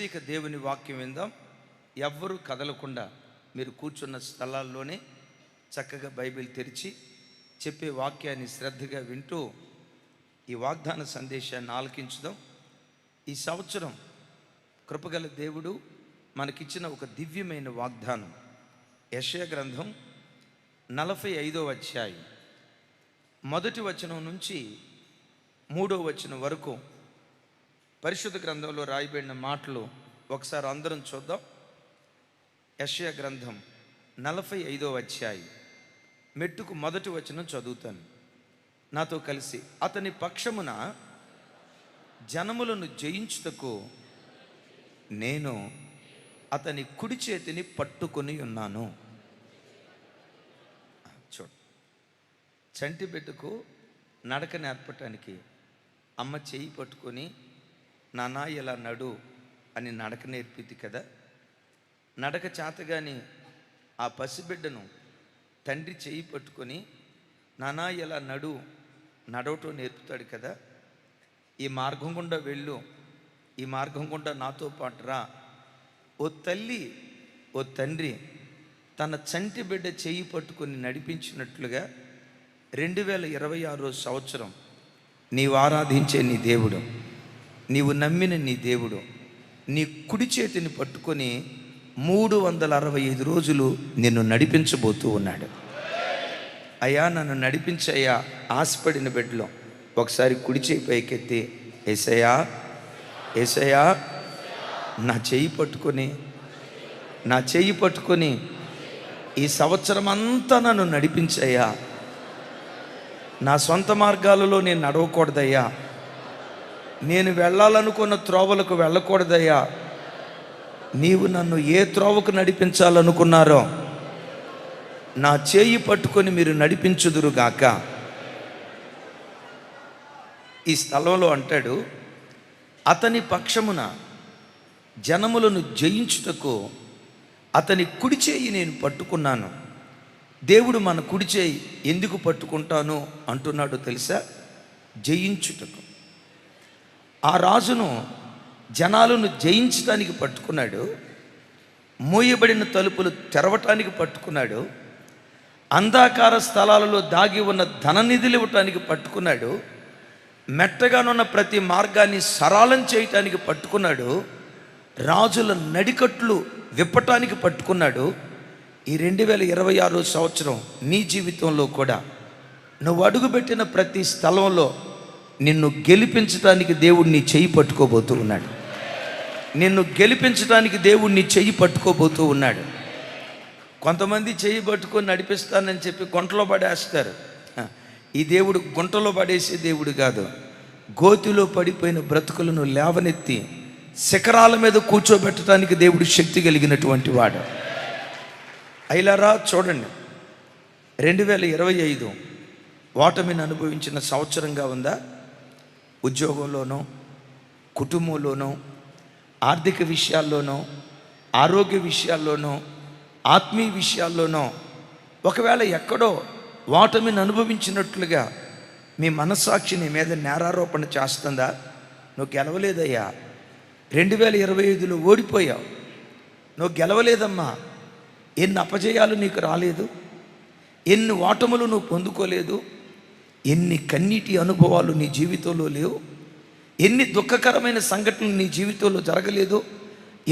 ఇక దేవుని వాక్యం విందాం. ఎవ్వరూ కదలకుండా మీరు కూర్చున్న స్థలాల్లోనే చక్కగా బైబిల్ తెరిచి చెప్పే వాక్యాన్ని శ్రద్ధగా వింటూ ఈ వాగ్దాన సందేశాన్ని ఆలకించుదాం. ఈ సంవత్సరం కృపగల దేవుడు మనకిచ్చిన ఒక దివ్యమైన వాగ్దానం. యెషయా గ్రంథం 45వ అధ్యాయం 1వ వచనం నుంచి 3వ వచనం వరకు పరిశుద్ధ గ్రంథంలో రాయబడిన మాటలు ఒకసారి అందరం చూద్దాం. యెషయా గ్రంథం 45వ అధ్యాయం మెట్టుకు 1వ వచనం చదువుతాను. నాతో కలిసి. అతని పక్షమున జనములను జయించుటకు నేను అతని కుడి చేతిని పట్టుకొని ఉన్నాను. చూడు, చంటి బిడ్డకు నడక నేర్పటానికి అమ్మ చెయ్యి పట్టుకొని నానా ఇలా నడు అని నడక నేర్పిద్ది కదా. నడక చేతగాని ఆ పసిబిడ్డను తండ్రి చెయ్యి పట్టుకొని నానా ఇలా నడవటం నేర్పుతాడు కదా. ఈ మార్గం గుండా వెళ్ళు, ఈ మార్గం గుండా నాతో పాటు రా. ఓ తల్లి, ఓ తండ్రి తన చంటి బిడ్డ చెయ్యి పట్టుకొని నడిపించినట్లుగా 2026 సంవత్సరం నీవు ఆరాధించే నీ దేవుడు, నీవు నమ్మిన నీ దేవుడు నీ కుడి చేతిని పట్టుకొని 365 రోజులు నిన్ను నడిపించబోతూ ఉన్నాడు. అయ్యా నన్ను నడిపించయ్యా ఆశపడిన బిడ్డలో ఒకసారి కుడి చేయి పైకెత్తి, యేసయ్యా యేసయ్యా నా చెయ్యి పట్టుకొని ఈ సంవత్సరం అంతా నన్ను నడిపించయ్యా. నా సొంత మార్గాలలో నేను నడవకూడదయ్యా, నేను వెళ్ళాలనుకున్న త్రోవలకు వెళ్ళకూడదయ్యా. నీవు నన్ను ఏ త్రోవకు నడిపించాలనుకున్నారో నా చేయి పట్టుకొని మీరు నడిపించుదురుగాక. ఈ స్థలంలో అంటాడు, అతని పక్షమున జనములను జయించుటకు అతని కుడి చేయి నేను పట్టుకున్నాను. దేవుడు మన కుడి చేయి ఎందుకు పట్టుకుంటాను అంటున్నాడు తెలుసా? జయించుటకు. ఆ రాజును జనాలను జయించడానికి పట్టుకున్నాడు, మూయబడిన తలుపులు తెరవటానికి పట్టుకున్నాడు, అంధకార స్థలాలలో దాగి ఉన్న ధననిధులు ఇవ్వటానికి పట్టుకున్నాడు, మెట్టగానున్న ప్రతి మార్గాన్ని సరళం చేయటానికి పట్టుకున్నాడు, రాజుల నడికట్లు విప్పటానికి పట్టుకున్నాడు. ఈ 2026 సంవత్సరం నీ జీవితంలో కూడా నువ్వు అడుగుపెట్టిన ప్రతి స్థలంలో నిన్ను గెలిపించడానికి దేవుడు నీ చెయ్యి పట్టుకోబోతూ ఉన్నాడు. నిన్ను గెలిపించడానికి దేవుడు నీ చెయ్యి పట్టుకోబోతూ ఉన్నాడు. కొంతమంది చెయ్యి పట్టుకొని నడిపిస్తానని చెప్పి గుంటలో పడేస్తారు. ఈ దేవుడు గుంటలో పడేసే దేవుడు కాదు. గోతిలో పడిపోయిన బ్రతుకులను లేవనెత్తి శిఖరాల మీద కూర్చోబెట్టడానికి దేవుడు శక్తి కలిగినటువంటి వాడు. అయిలారా చూడండి, 2025 ఓటమిని అనుభవించిన సంవత్సరంగా ఉందా? ఉద్యోగంలోనో, కుటుంబంలోనో, ఆర్థిక విషయాల్లోనో, ఆరోగ్య విషయాల్లోనో, ఆత్మీయ విషయాల్లోనో ఒకవేళ ఎక్కడో ఓటమిని అనుభవించినట్లుగా మీ మనస్సాక్షి నీ మీద నేరారోపణ చేస్తుందా? నువ్వు గెలవలేదయ్యా, 2025లో ఓడిపోయావు, నువ్వు గెలవలేదమ్మా. ఎన్ని అపజయాలు నీకు రాలేదు, ఎన్ని ఓటములు నువ్వు పొందుకోలేదు, ఎన్ని కన్నీటి అనుభవాలు నీ జీవితంలో లేవు, ఎన్ని దుఃఖకరమైన సంఘటనలు నీ జీవితంలో జరగలేదు,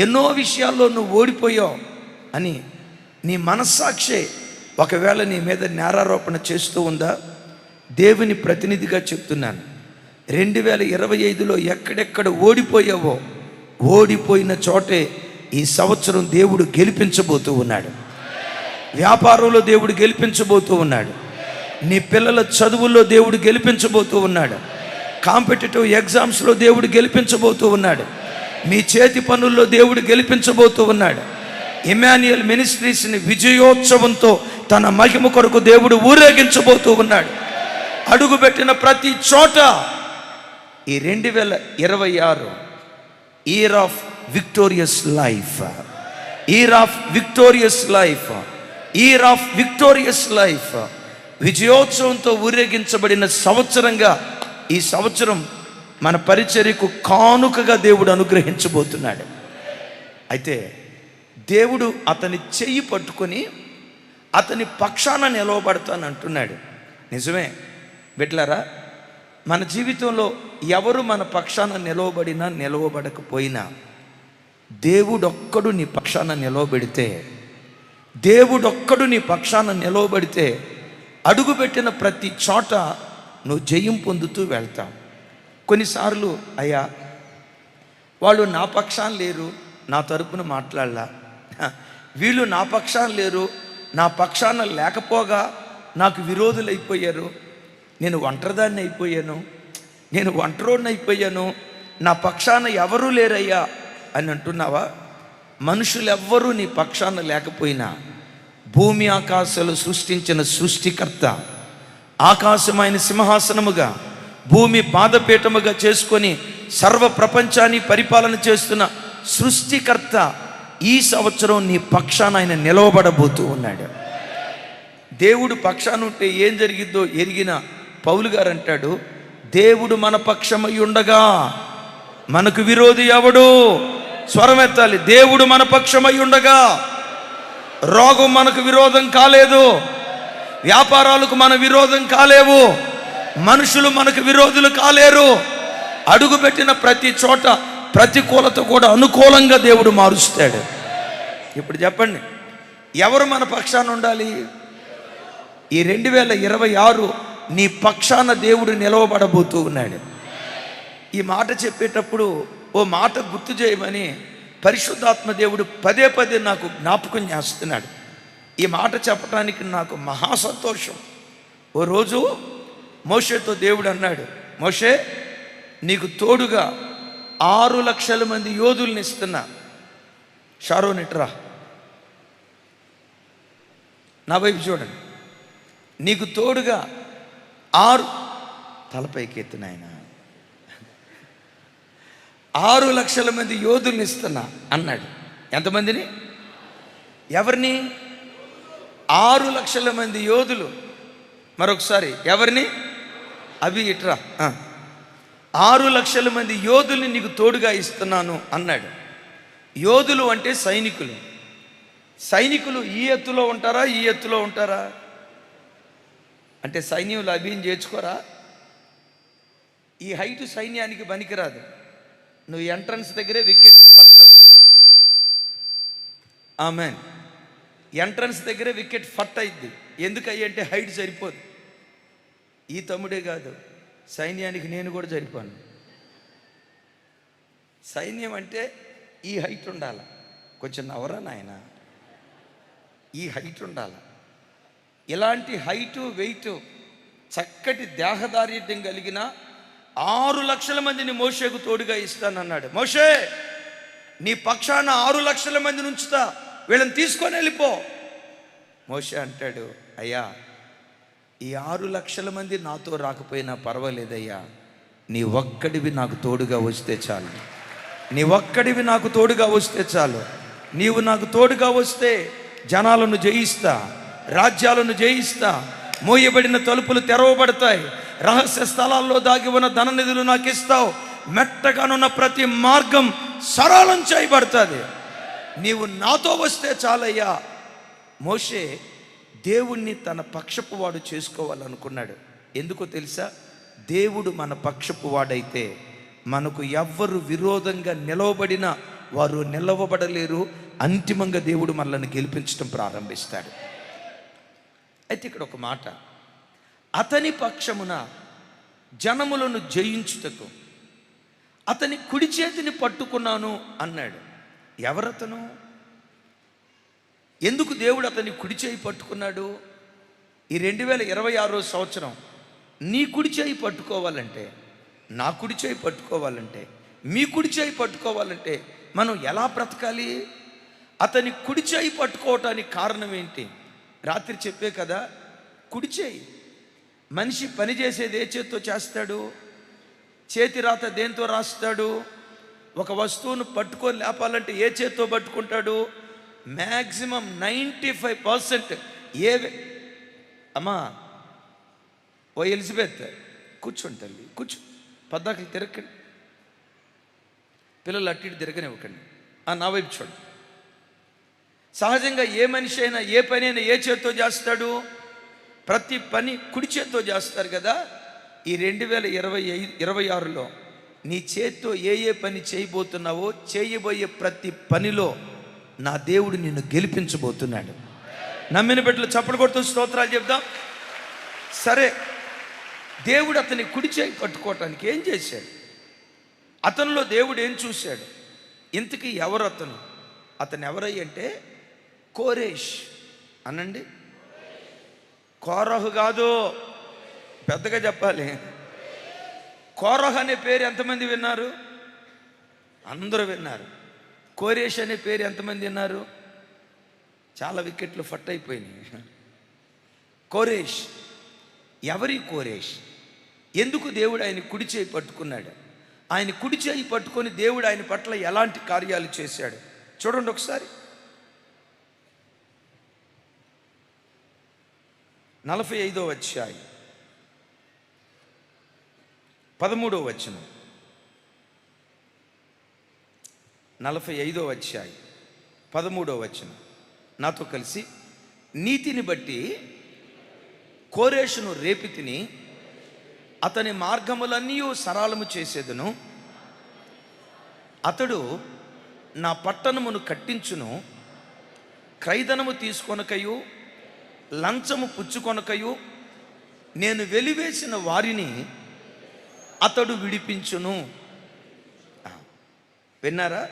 ఎన్నో విషయాల్లో నువ్వు ఓడిపోయావు అని నీ మనస్సాక్షే ఒకవేళ నీ మీద నేరారోపణ చేస్తూ ఉందా? దేవుని ప్రతినిధిగా చెప్తున్నాను, 2025లో ఎక్కడెక్కడ ఓడిపోయావో ఓడిపోయిన చోటే ఈ సంవత్సరం దేవుడు గెలిపించబోతూ ఉన్నాడు. వ్యాపారంలో దేవుడు గెలిపించబోతూ ఉన్నాడు. నీ పిల్లల చదువుల్లో దేవుడు గెలిపించబోతూ ఉన్నాడు. కాంపిటేటివ్ ఎగ్జామ్స్లో దేవుడు గెలిపించబోతూ ఉన్నాడు. మీ చేతి పనుల్లో దేవుడు గెలిపించబోతూ ఉన్నాడు. ఇమాన్యుయల్ మినిస్ట్రీస్ని విజయోత్సవంతో తన మహిమ కొరకు దేవుడు ఊరేగించబోతూ ఉన్నాడు. అడుగుపెట్టిన ప్రతి చోట ఈ 2026 year of victorious life, year of victorious life, year of victorious life, విజయోత్సవంతో ఊరేగించబడిన సంవత్సరంగా ఈ సంవత్సరం మన పరిచర్యకు కానుకగా దేవుడు అనుగ్రహించబోతున్నాడు. అయితే దేవుడు అతని చెయ్యి పట్టుకొని అతని పక్షాన నిలవబడతానంటున్నాడు. నిజమే బిడ్డలారా, మన జీవితంలో ఎవరు మన పక్షాన నిలవబడినా నిలవబడకపోయినా దేవుడొక్కడు నీ పక్షాన నిలవబెడితే, దేవుడొక్కడు నీ పక్షాన నిలవబడితే అడుగుపెట్టిన ప్రతి చోట నువ్వు జయం పొందుతూ వెళ్తావు. కొన్నిసార్లు అయ్యా వాళ్ళు నా పక్షాన లేరు, నా తరపున మాట్లాడలా, వీళ్ళు నా పక్షాన లేరు, నా పక్షాన లేకపోగా నాకు విరోధులు అయిపోయారు, నేను ఒంటరిదాన్ని అయిపోయాను, నేను ఒంటరోడిని అయిపోయాను, నా పక్షాన ఎవరూ లేరయ్యా అని అంటున్నావా? మనుషులెవ్వరూ నీ పక్షాన లేకపోయినా భూమి ఆకాశాలు సృష్టించిన సృష్టికర్త, ఆకాశమైన సింహాసనముగా భూమి పాదపీఠముగా చేసుకొని సర్వ ప్రపంచాన్ని పరిపాలన చేస్తున్న సృష్టికర్త ఈ సంవత్సరం నీ పక్షాన ఆయన నిలవబడబోతూ ఉన్నాడు. దేవుడు పక్షాన ఉంటే ఏం జరిగిద్దో ఎరిగిన పౌలు గారు అంటాడు, దేవుడు మన పక్షమై ఉండగా మనకు విరోధి ఎవడు? స్వరం ఎత్తాలి. దేవుడు మన పక్షమై ఉండగా రోగం మనకు విరోధం కాలేదు, వ్యాపారాలకు మన విరోధం కాలేవు, మనుషులు మనకు విరోధులు కాలేరు. అడుగుపెట్టిన ప్రతి చోట ప్రతికూలత కూడా అనుకూలంగా దేవుడు మారుస్తాడు. ఇప్పుడు చెప్పండి, ఎవరు మన పక్షాన ఉండాలి? ఈ 2026 నీ పక్షాన దేవుడు నిలవబడబోతూ ఉన్నాడు. ఈ మాట చెప్పేటప్పుడు ఓ మాట గుర్తు చేయమని పరిశుద్ధాత్మ దేవుడు పదే పదే నాకు జ్ఞాపకం చేస్తున్నాడు. ఈ మాట చెప్పడానికి నాకు మహా సంతోషం. ఓ రోజు మోషేతో దేవుడు అన్నాడు, మోషే నీకు తోడుగా 6 లక్షల మంది యోధుల్ని ఇస్తున్నా, షారోన్ ఇట్రా, నా వైపు చూడండి, నీకు తోడుగా 6 తలపైకి ఎత్తున ఆయన 6 లక్షల మంది యోధుల్ని ఇస్తున్నా అన్నాడు. ఎంతమందిని? ఎవరిని? 6 లక్షల మంది యోధులు. మరొకసారి ఎవరిని? అవి ఇట్రా, 6 లక్షల మంది యోధుల్ని నీకు తోడుగా ఇస్తున్నాను అన్నాడు. యోధులు అంటే సైనికులు. సైనికులు ఈ ఎత్తులో ఉంటారా, ఈ ఎత్తులో ఉంటారా? అంటే సైన్యంలో అభియం చేర్చుకోరా? ఈ హైటు సైన్యానికి పనికిరాదు. నువ్వు ఎంట్రన్స్ దగ్గరే వికెట్ ఫట్, ఆమెన్, ఎంట్రన్స్ దగ్గరే వికెట్ ఫట్ అయింది. ఎందుకు అయ్యంటే హైట్ సరిపోదు. ఈ తమ్ముడే కాదు, సైన్యానికి నేను కూడా సరిపోను. సైన్యం అంటే ఈ హైట్ ఉండాలి. కొంచెం నవరా నాయన, ఈ హైట్ ఉండాలి. ఇలాంటి హైటు వెయిట్ చక్కటి దేహదార్ఢ్యం కలిగిన 6 లక్షల మందిని మోషేకు తోడుగా ఇస్తానన్నాడు. మోషే నీ పక్షాన 6 లక్షల మందిని ఉంచుతా, వీళ్ళని తీసుకొని వెళ్ళిపో. మోషే అంటాడు, అయ్యా ఈ 6 లక్షల మంది నాతో రాకపోయినా పర్వాలేదయ్యా, నీ ఒక్కడివి నాకు తోడుగా వస్తే చాలు, నీ ఒక్కడివి నాకు తోడుగా వస్తే చాలు. నీవు నాకు తోడుగా వస్తే జనాలను జయిస్తా, రాజ్యాలను జయిస్తా, మోయబడిన తలుపులు తెరవబడతాయి, రహస్య స్థలాల్లో దాగి ఉన్న ధన నిధులు నాకు ఇస్తావు, మెట్టగానున్న ప్రతి మార్గం సరళం చేయబడుతుంది. నీవు నాతో వస్తే చాలయ్యా. మోషే దేవుణ్ణి తన పక్షపు వాడు చేసుకోవాలనుకున్నాడు. ఎందుకో తెలుసా? దేవుడు మన పక్షపు వాడైతే మనకు ఎవ్వరు విరోధంగా నిలవబడినా వారు నిలవబడలేరు. అంతిమంగా దేవుడు మనల్ని గెలిపించడం ప్రారంభిస్తాడు. అయితే ఇక్కడ ఒక మాట, అతని పక్షమున జనములను జయించుటకు అతని కుడి చేతిని పట్టుకున్నాను అన్నాడు. ఎవరతను? ఎందుకు దేవుడు అతని కుడి చేయి పట్టుకున్నాడు? ఈ 2026 సంవత్సరం నీ కుడి చేయి పట్టుకోవాలంటే, నా కుడి చేయి పట్టుకోవాలంటే, మీ కుడి చేయి పట్టుకోవాలంటే మనం ఎలా బ్రతకాలి? అతని కుడి చేయి పట్టుకోవటానికి కారణం ఏంటి? రాత్రి చెప్పే కదా, కుడి చేయి. మనిషి పని చేసేది ఏ చేత్తో చేస్తాడు? చేతి రాత దేంతో రాస్తాడు? ఒక వస్తువును పట్టుకొని లేపాలంటే ఏ చేత్తో పట్టుకుంటాడు? మ్యాక్సిమం 95% అమ్మా ఓ ఎలిజబెత్ కూర్చోండి తల్లి, కూర్చో, పద్దాకలు తిరగండి, పిల్లలు అట్టి తిరగనివ్వకండి. నా వైపు చూడు. సహజంగా ఏ మనిషి అయినా ఏ పని అయినా ఏ చేత్తో చేస్తాడు? ప్రతి పని కుడి చేత్తో చేస్తారు కదా. ఈ 2026లో నీ చేత్తో ఏ పని చేయబోతున్నావో, చేయబోయే ప్రతి పనిలో నా దేవుడు నిన్ను గెలిపించబోతున్నాడు. నమ్మిన బిడ్డలు చప్పట్లు కొడుతూ స్తోత్రాలు చెప్దాం. సరే, దేవుడు అతని కుడి చేయి పట్టుకోవటానికి ఏం చేశాడు? అతనిలో దేవుడు ఏం చూశాడు? ఇంతకీ ఎవరు అతను? అతను ఎవరై అంటే కోరేష్ అనండి. కోరహు కాదు, పెద్దగా చెప్పాలి. కోరహు అనే పేరు ఎంతమంది విన్నారు? అందరూ విన్నారు. కోరేష్ అనే పేరు ఎంతమంది విన్నారు? చాలా వికెట్లు ఫట్ అయిపోయినాయి. కోరేష్ ఎవరి కోరేష్? ఎందుకు దేవుడు ఆయన కుడి చేయి పట్టుకున్నాడు? ఆయన కుడి చేయి పట్టుకొని దేవుడు ఆయన పట్ల ఎలాంటి కార్యాలు చేశాడు చూడండి ఒకసారి. 45వ అధ్యాయం 13వ వచనం. 45వ అధ్యాయం 13వ వచనం. నాతో కలిసి, నీతిని బట్టి కోరేషును రేపితిని, అతని మార్గములన్నీ సరళము చేసేదను. అతడు నా పట్టణమును కట్టించును, క్రైదనము తీసుకొనకయు లంచము పుచ్చుకొనకయు నేను వెలివేసిన వారిని అతడు విడిపించును. విన్నారా?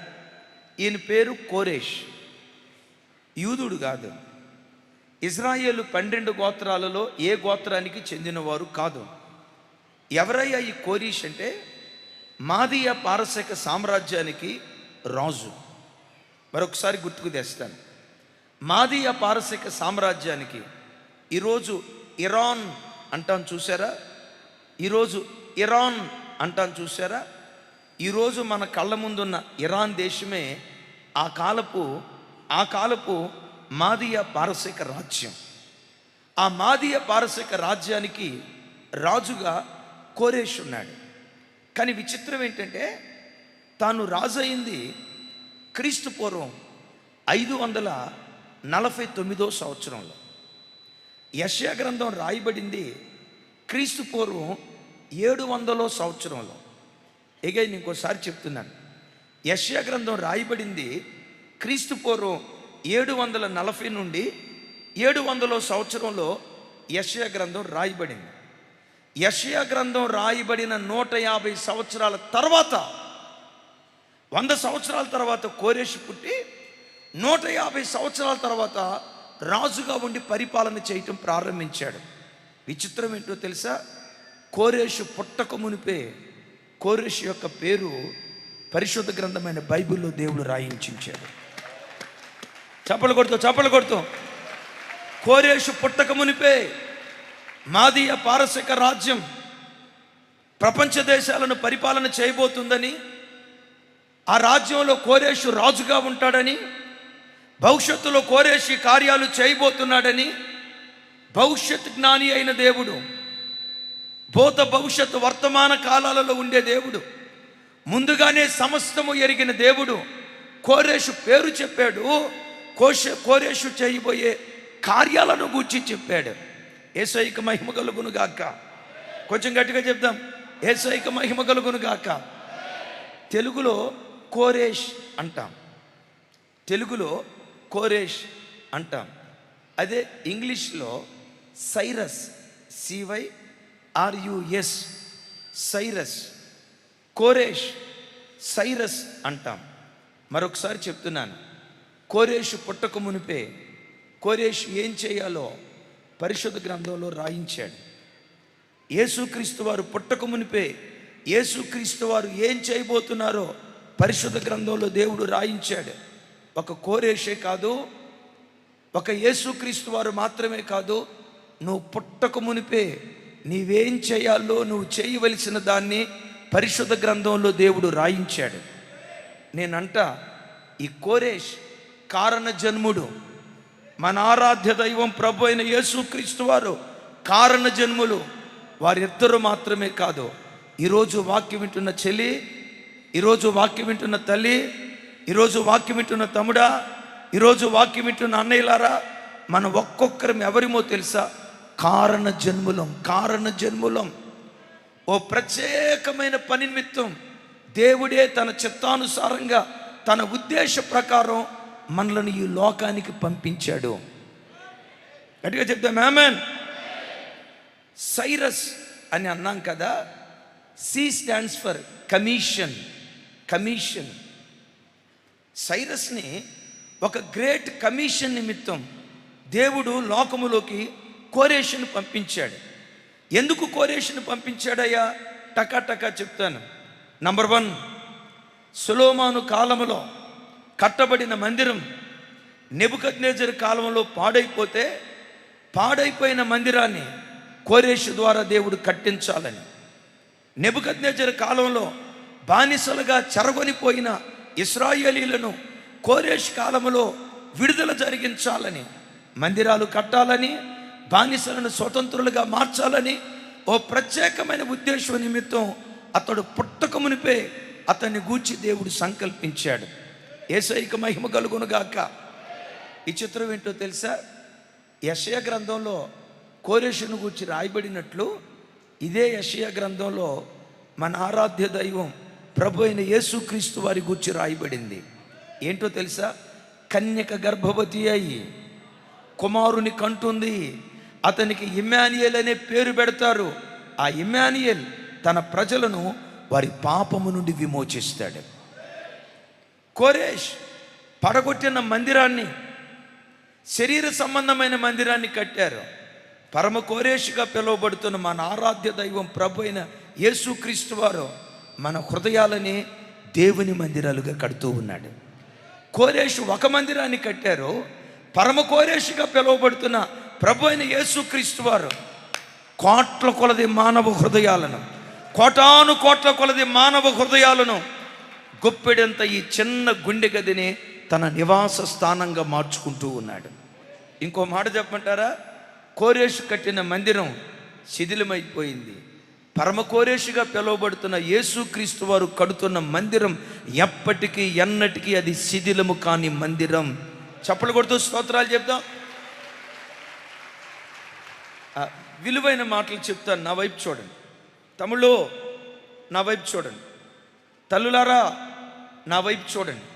ఈయన పేరు కోరేష్. యూదుడు కాదు. ఇజ్రాయేలు 12 గోత్రాలలో ఏ గోత్రానికి చెందినవారు కాదు. ఎవరయ్యా ఈ కోరేష్ అంటే? మాదీయ పారసీక సామ్రాజ్యానికి రాజు. మరొకసారి గుర్తుకు తెస్తాను. మాదీయ పారసీక సామ్రాజ్యానికి ఈరోజు ఇరాన్ అంటాను చూసారా? ఈరోజు ఇరాన్ అంటాను చూసారా? ఈరోజు మన కళ్ళ ముందున్న ఇరాన్ దేశమే ఆ కాలపు మాదీయ పారసీక రాజ్యం. ఆ మాదీయ పారసీక రాజ్యానికి రాజుగా కోరేష్ ఉన్నాడు. కానీ విచిత్రం ఏంటంటే, తాను రాజు అయింది క్రీస్తు పూర్వం 549వ సంవత్సరంలో. యెషయా గ్రంథం రాయబడింది క్రీస్తు పూర్వం 700వ సంవత్సరంలో. ఎగైన్ ఇంకోసారి చెప్తున్నాను, యెషయా గ్రంథం రాయబడింది క్రీస్తు పూర్వం 740 నుండి 700వ సంవత్సరంలో యెషయా గ్రంథం రాయబడింది. యెషయా గ్రంథం రాయబడిన 150 సంవత్సరాల తర్వాత, 100 సంవత్సరాల తర్వాత కోరేషు పుట్టి 150 సంవత్సరాల తర్వాత రాజుగా ఉండి పరిపాలన చేయటం ప్రారంభించాడు. విచిత్రం ఏంటో తెలుసా? కోరేషు పుట్టక మునిపే కోరేషు యొక్క పేరు పరిశుద్ధ గ్రంథమైన బైబిల్లో దేవుడు రాయించాడు. చప్పలు కొడుతూ కోరేషు పుట్టక మునిపే మాదీయ పారసీక రాజ్యం ప్రపంచ దేశాలను పరిపాలన చేయబోతుందని, ఆ రాజ్యంలో కోరేషు రాజుగా ఉంటాడని, భవిష్యత్తులో కోరేషు కార్యాలు చేయబోతున్నాడని భవిష్యత్ జ్ఞాని అయిన దేవుడు, భూత భవిష్యత్తు వర్తమాన కాలాలలో ఉండే దేవుడు, ముందుగానే సమస్తము ఎరిగిన దేవుడు కోరేషు పేరు చెప్పాడు. కోరేషు చేయబోయే కార్యాలను గూర్చి చెప్పాడు. యేసయ్యకు మహిమ కలుగును గాక. కొంచెం గట్టిగా చెప్దాం, యేసయ్యకు మహిమ కలుగును గాక. తెలుగులో కోరేష్ అంటాం, తెలుగులో కోరేష్ అంటాం. అదే ఇంగ్లీష్లో సైరస్, CYRUS, సైరస్, కోరేష్, సైరస్ అంటాం. మరొకసారి చెప్తున్నాను, కోరేషు పుట్టక మునిపే కోరేషు ఏం చేయాలో పరిశుద్ధ గ్రంథంలో రాయించాడు. యేసుక్రీస్తు వారు పుట్టక మునిపే యేసుక్రీస్తు వారు ఏం చేయబోతున్నారో పరిశుద్ధ గ్రంథంలో దేవుడు రాయించాడు. ఒక కోరేషే కాదు, ఒక యేసుక్రీస్తు వారు మాత్రమే కాదు, నువ్వు పుట్టక మునిపే నీవేం చేయాలో నువ్వు చేయవలసిన దాన్ని పరిశుద్ధ గ్రంథంలో దేవుడు రాయించాడు. నేనంట, ఈ కోరేష్ కారణ జన్ముడు. మన ఆరాధ్య దైవం ప్రభు అయిన యేసుక్రీస్తు వారు కారణ జన్ములు. వారిద్దరూ మాత్రమే కాదు, ఈరోజు వాక్యం వింటున్న చెల్లి, ఈరోజు వాక్యం వింటున్న తల్లి, ఈరోజు వాక్యం వింటున్న తమ్ముడా, ఈరోజు వాక్యం వింటున్న అన్నయ్యలారా, మనం ఒక్కొక్కరం ఎవరిమో తెలుసా? కారణ జన్ములం. ఓ ప్రత్యేకమైన పని నిమిత్తం దేవుడే తన చిత్తానుసారంగా తన ఉద్దేశ ప్రకారం మనలను ఈ లోకానికి పంపించాడు. గట్టిగా చెప్తాం ఆమేన్. సైరస్ అని అన్నాం కదా, సి స్టాండ్స్ ఫర్ కమిషన్. సైరస్ని ఒక గ్రేట్ కమిషన్ నిమిత్తం దేవుడు లోకములోకి కోరేషును పంపించాడు. ఎందుకు కోరేషును పంపించాడయ్యా? టకా చెప్తాను. నంబర్ 1, సొలొమోను కాలంలో కట్టబడిన మందిరం నెబుకద్నెజరు కాలంలో పాడైపోయిన మందిరాన్ని కోరేషు ద్వారా దేవుడు కట్టించాలని, నెబుకద్నెజరు కాలంలో బానిసలుగా చెరగొనిపోయిన ఇశ్రాయేలీలను కోరేషు కాలంలో విడుదల జరిగించాలని, మందిరాలు కట్టాలని, బానిసలను స్వతంత్రులుగా మార్చాలని ఓ ప్రత్యేకమైన ఉద్దేశం నిమిత్తం అతడు పుట్టక మునిపే అతన్ని గూర్చి దేవుడు సంకల్పించాడు. యేసయ్యకు మహిమ కలుగునుగాక. ఈ చిత్రం ఏంటో తెలుసా? యెషయా గ్రంథంలో కోరేషును గూర్చి రాయబడినట్లు ఇదే యెషయా గ్రంథంలో మన ఆరాధ్య దైవం ప్రభు అయిన యేసుక్రీస్తు వారి గూర్చి రాయబడింది. ఏంటో తెలుసా? కన్యక గర్భవతి అయి కుమారుని కంటుంది, అతనికి ఇమ్మానుయేల్ అనే పేరు పెడతారు. ఆ ఇమ్మానుయేల్ తన ప్రజలను వారి పాపము నుండి విమోచిస్తాడు. కోరేష్ పడగొట్టిన మందిరాన్ని, శరీర సంబంధమైన మందిరాన్ని కట్టారు. పరమ కోరేషుగా పిలువబడుతున్న మన ఆరాధ్య దైవం ప్రభు అయిన యేసుక్రీస్తు వారు మన హృదయాలని దేవుని మందిరాలుగా కడుతూ ఉన్నాడు. కోరేషు ఒక మందిరాన్ని కట్టారు. పరమ కోరేషుగా పిలువబడుతున్న ప్రభు అయిన యేసుక్రీస్తు వారు కోట్ల కొలది మానవ హృదయాలను, కోటాను కోట్ల కొలది మానవ హృదయాలను గొప్పెడంత ఈ చిన్న గుండె గదిని తన నివాస స్థానంగా మార్చుకుంటూ ఉన్నాడు. ఇంకో మాట చెప్పమంటారా? కోరేషు కట్టిన మందిరం శిథిలమైపోయింది. పరమ కోరేషుగా పిలువబడుతున్న యేసుక్రీస్తు వారు కడుతున్న మందిరం ఎప్పటికీ ఎన్నటికీ అది శిథిలము కాని మందిరం. చప్పలు కొడుతూ స్తోత్రాలు చెప్దాం. విలువైన మాటలు చెప్తాను, నా వైపు చూడండి. తమ్ముళ్ళు నా వైపు చూడండి, తల్లులారా నా వైపు చూడండి.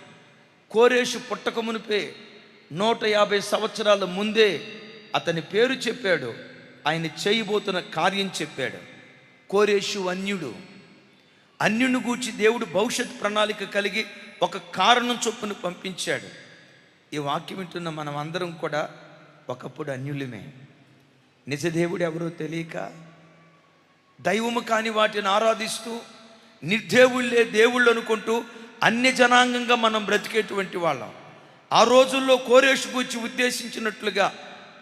కోరేషు పుట్టక మునిపే 150 సంవత్సరాల ముందే అతని పేరు చెప్పాడు, ఆయన చేయబోతున్న కార్యం చెప్పాడు. కోరేషు అన్యుని గూర్చి దేవుడు భవిష్యత్ ప్రణాళిక కలిగి ఒక కారణం చొప్పున పంపించాడు. ఈ వాక్యం వింటున్న మనం అందరం కూడా ఒకప్పుడు అన్యులమే. నిజదేవుడు ఎవరో తెలియక దైవము కాని వాటిని ఆరాధిస్తూ నిర్దేవుళ్ళే దేవుళ్ళు అనుకుంటూ అన్య జనాంగంగా మనం బ్రతికేటువంటి వాళ్ళం. ఆ రోజుల్లో కోరేషు గూర్చి ఉద్దేశించినట్లుగా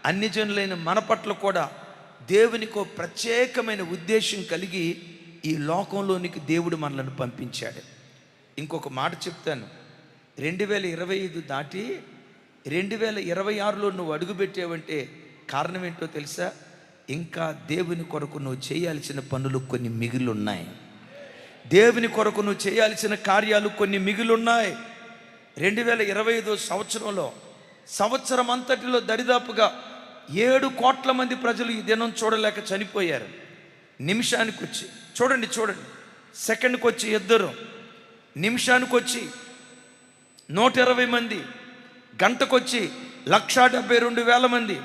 అన్ని జనులైన మన పట్ల కూడా దేవునికో ప్రత్యేకమైన ఉద్దేశం కలిగి ఈ లోకంలోనికి దేవుడు మనలను పంపించాడు. ఇంకొక మాట చెప్తాను, 2025 దాటి 2026లో నువ్వు అడుగుపెట్టావంటే కారణం ఏంటో తెలుసా? ఇంకా దేవుని కొరకు నువ్వు చేయాల్సిన పనులు కొన్ని మిగిలిన్నాయి. దేవుని కొరకు నువ్వు చేయాల్సిన కార్యాలు కొన్ని మిగిలిన్నాయి. 2025 సంవత్సరంలో సంవత్సరం అంతటిలో దరిదాపుగా 7 కోట్ల మంది ప్రజలు ఈ దినం చూడలేక చనిపోయారు. నిమిషానికి వచ్చి చూడండి, సెకండ్కి వచ్చి 2, నిమిషానికి వచ్చి 120 మంది, గంటకొచ్చి 1,72,000 మంది,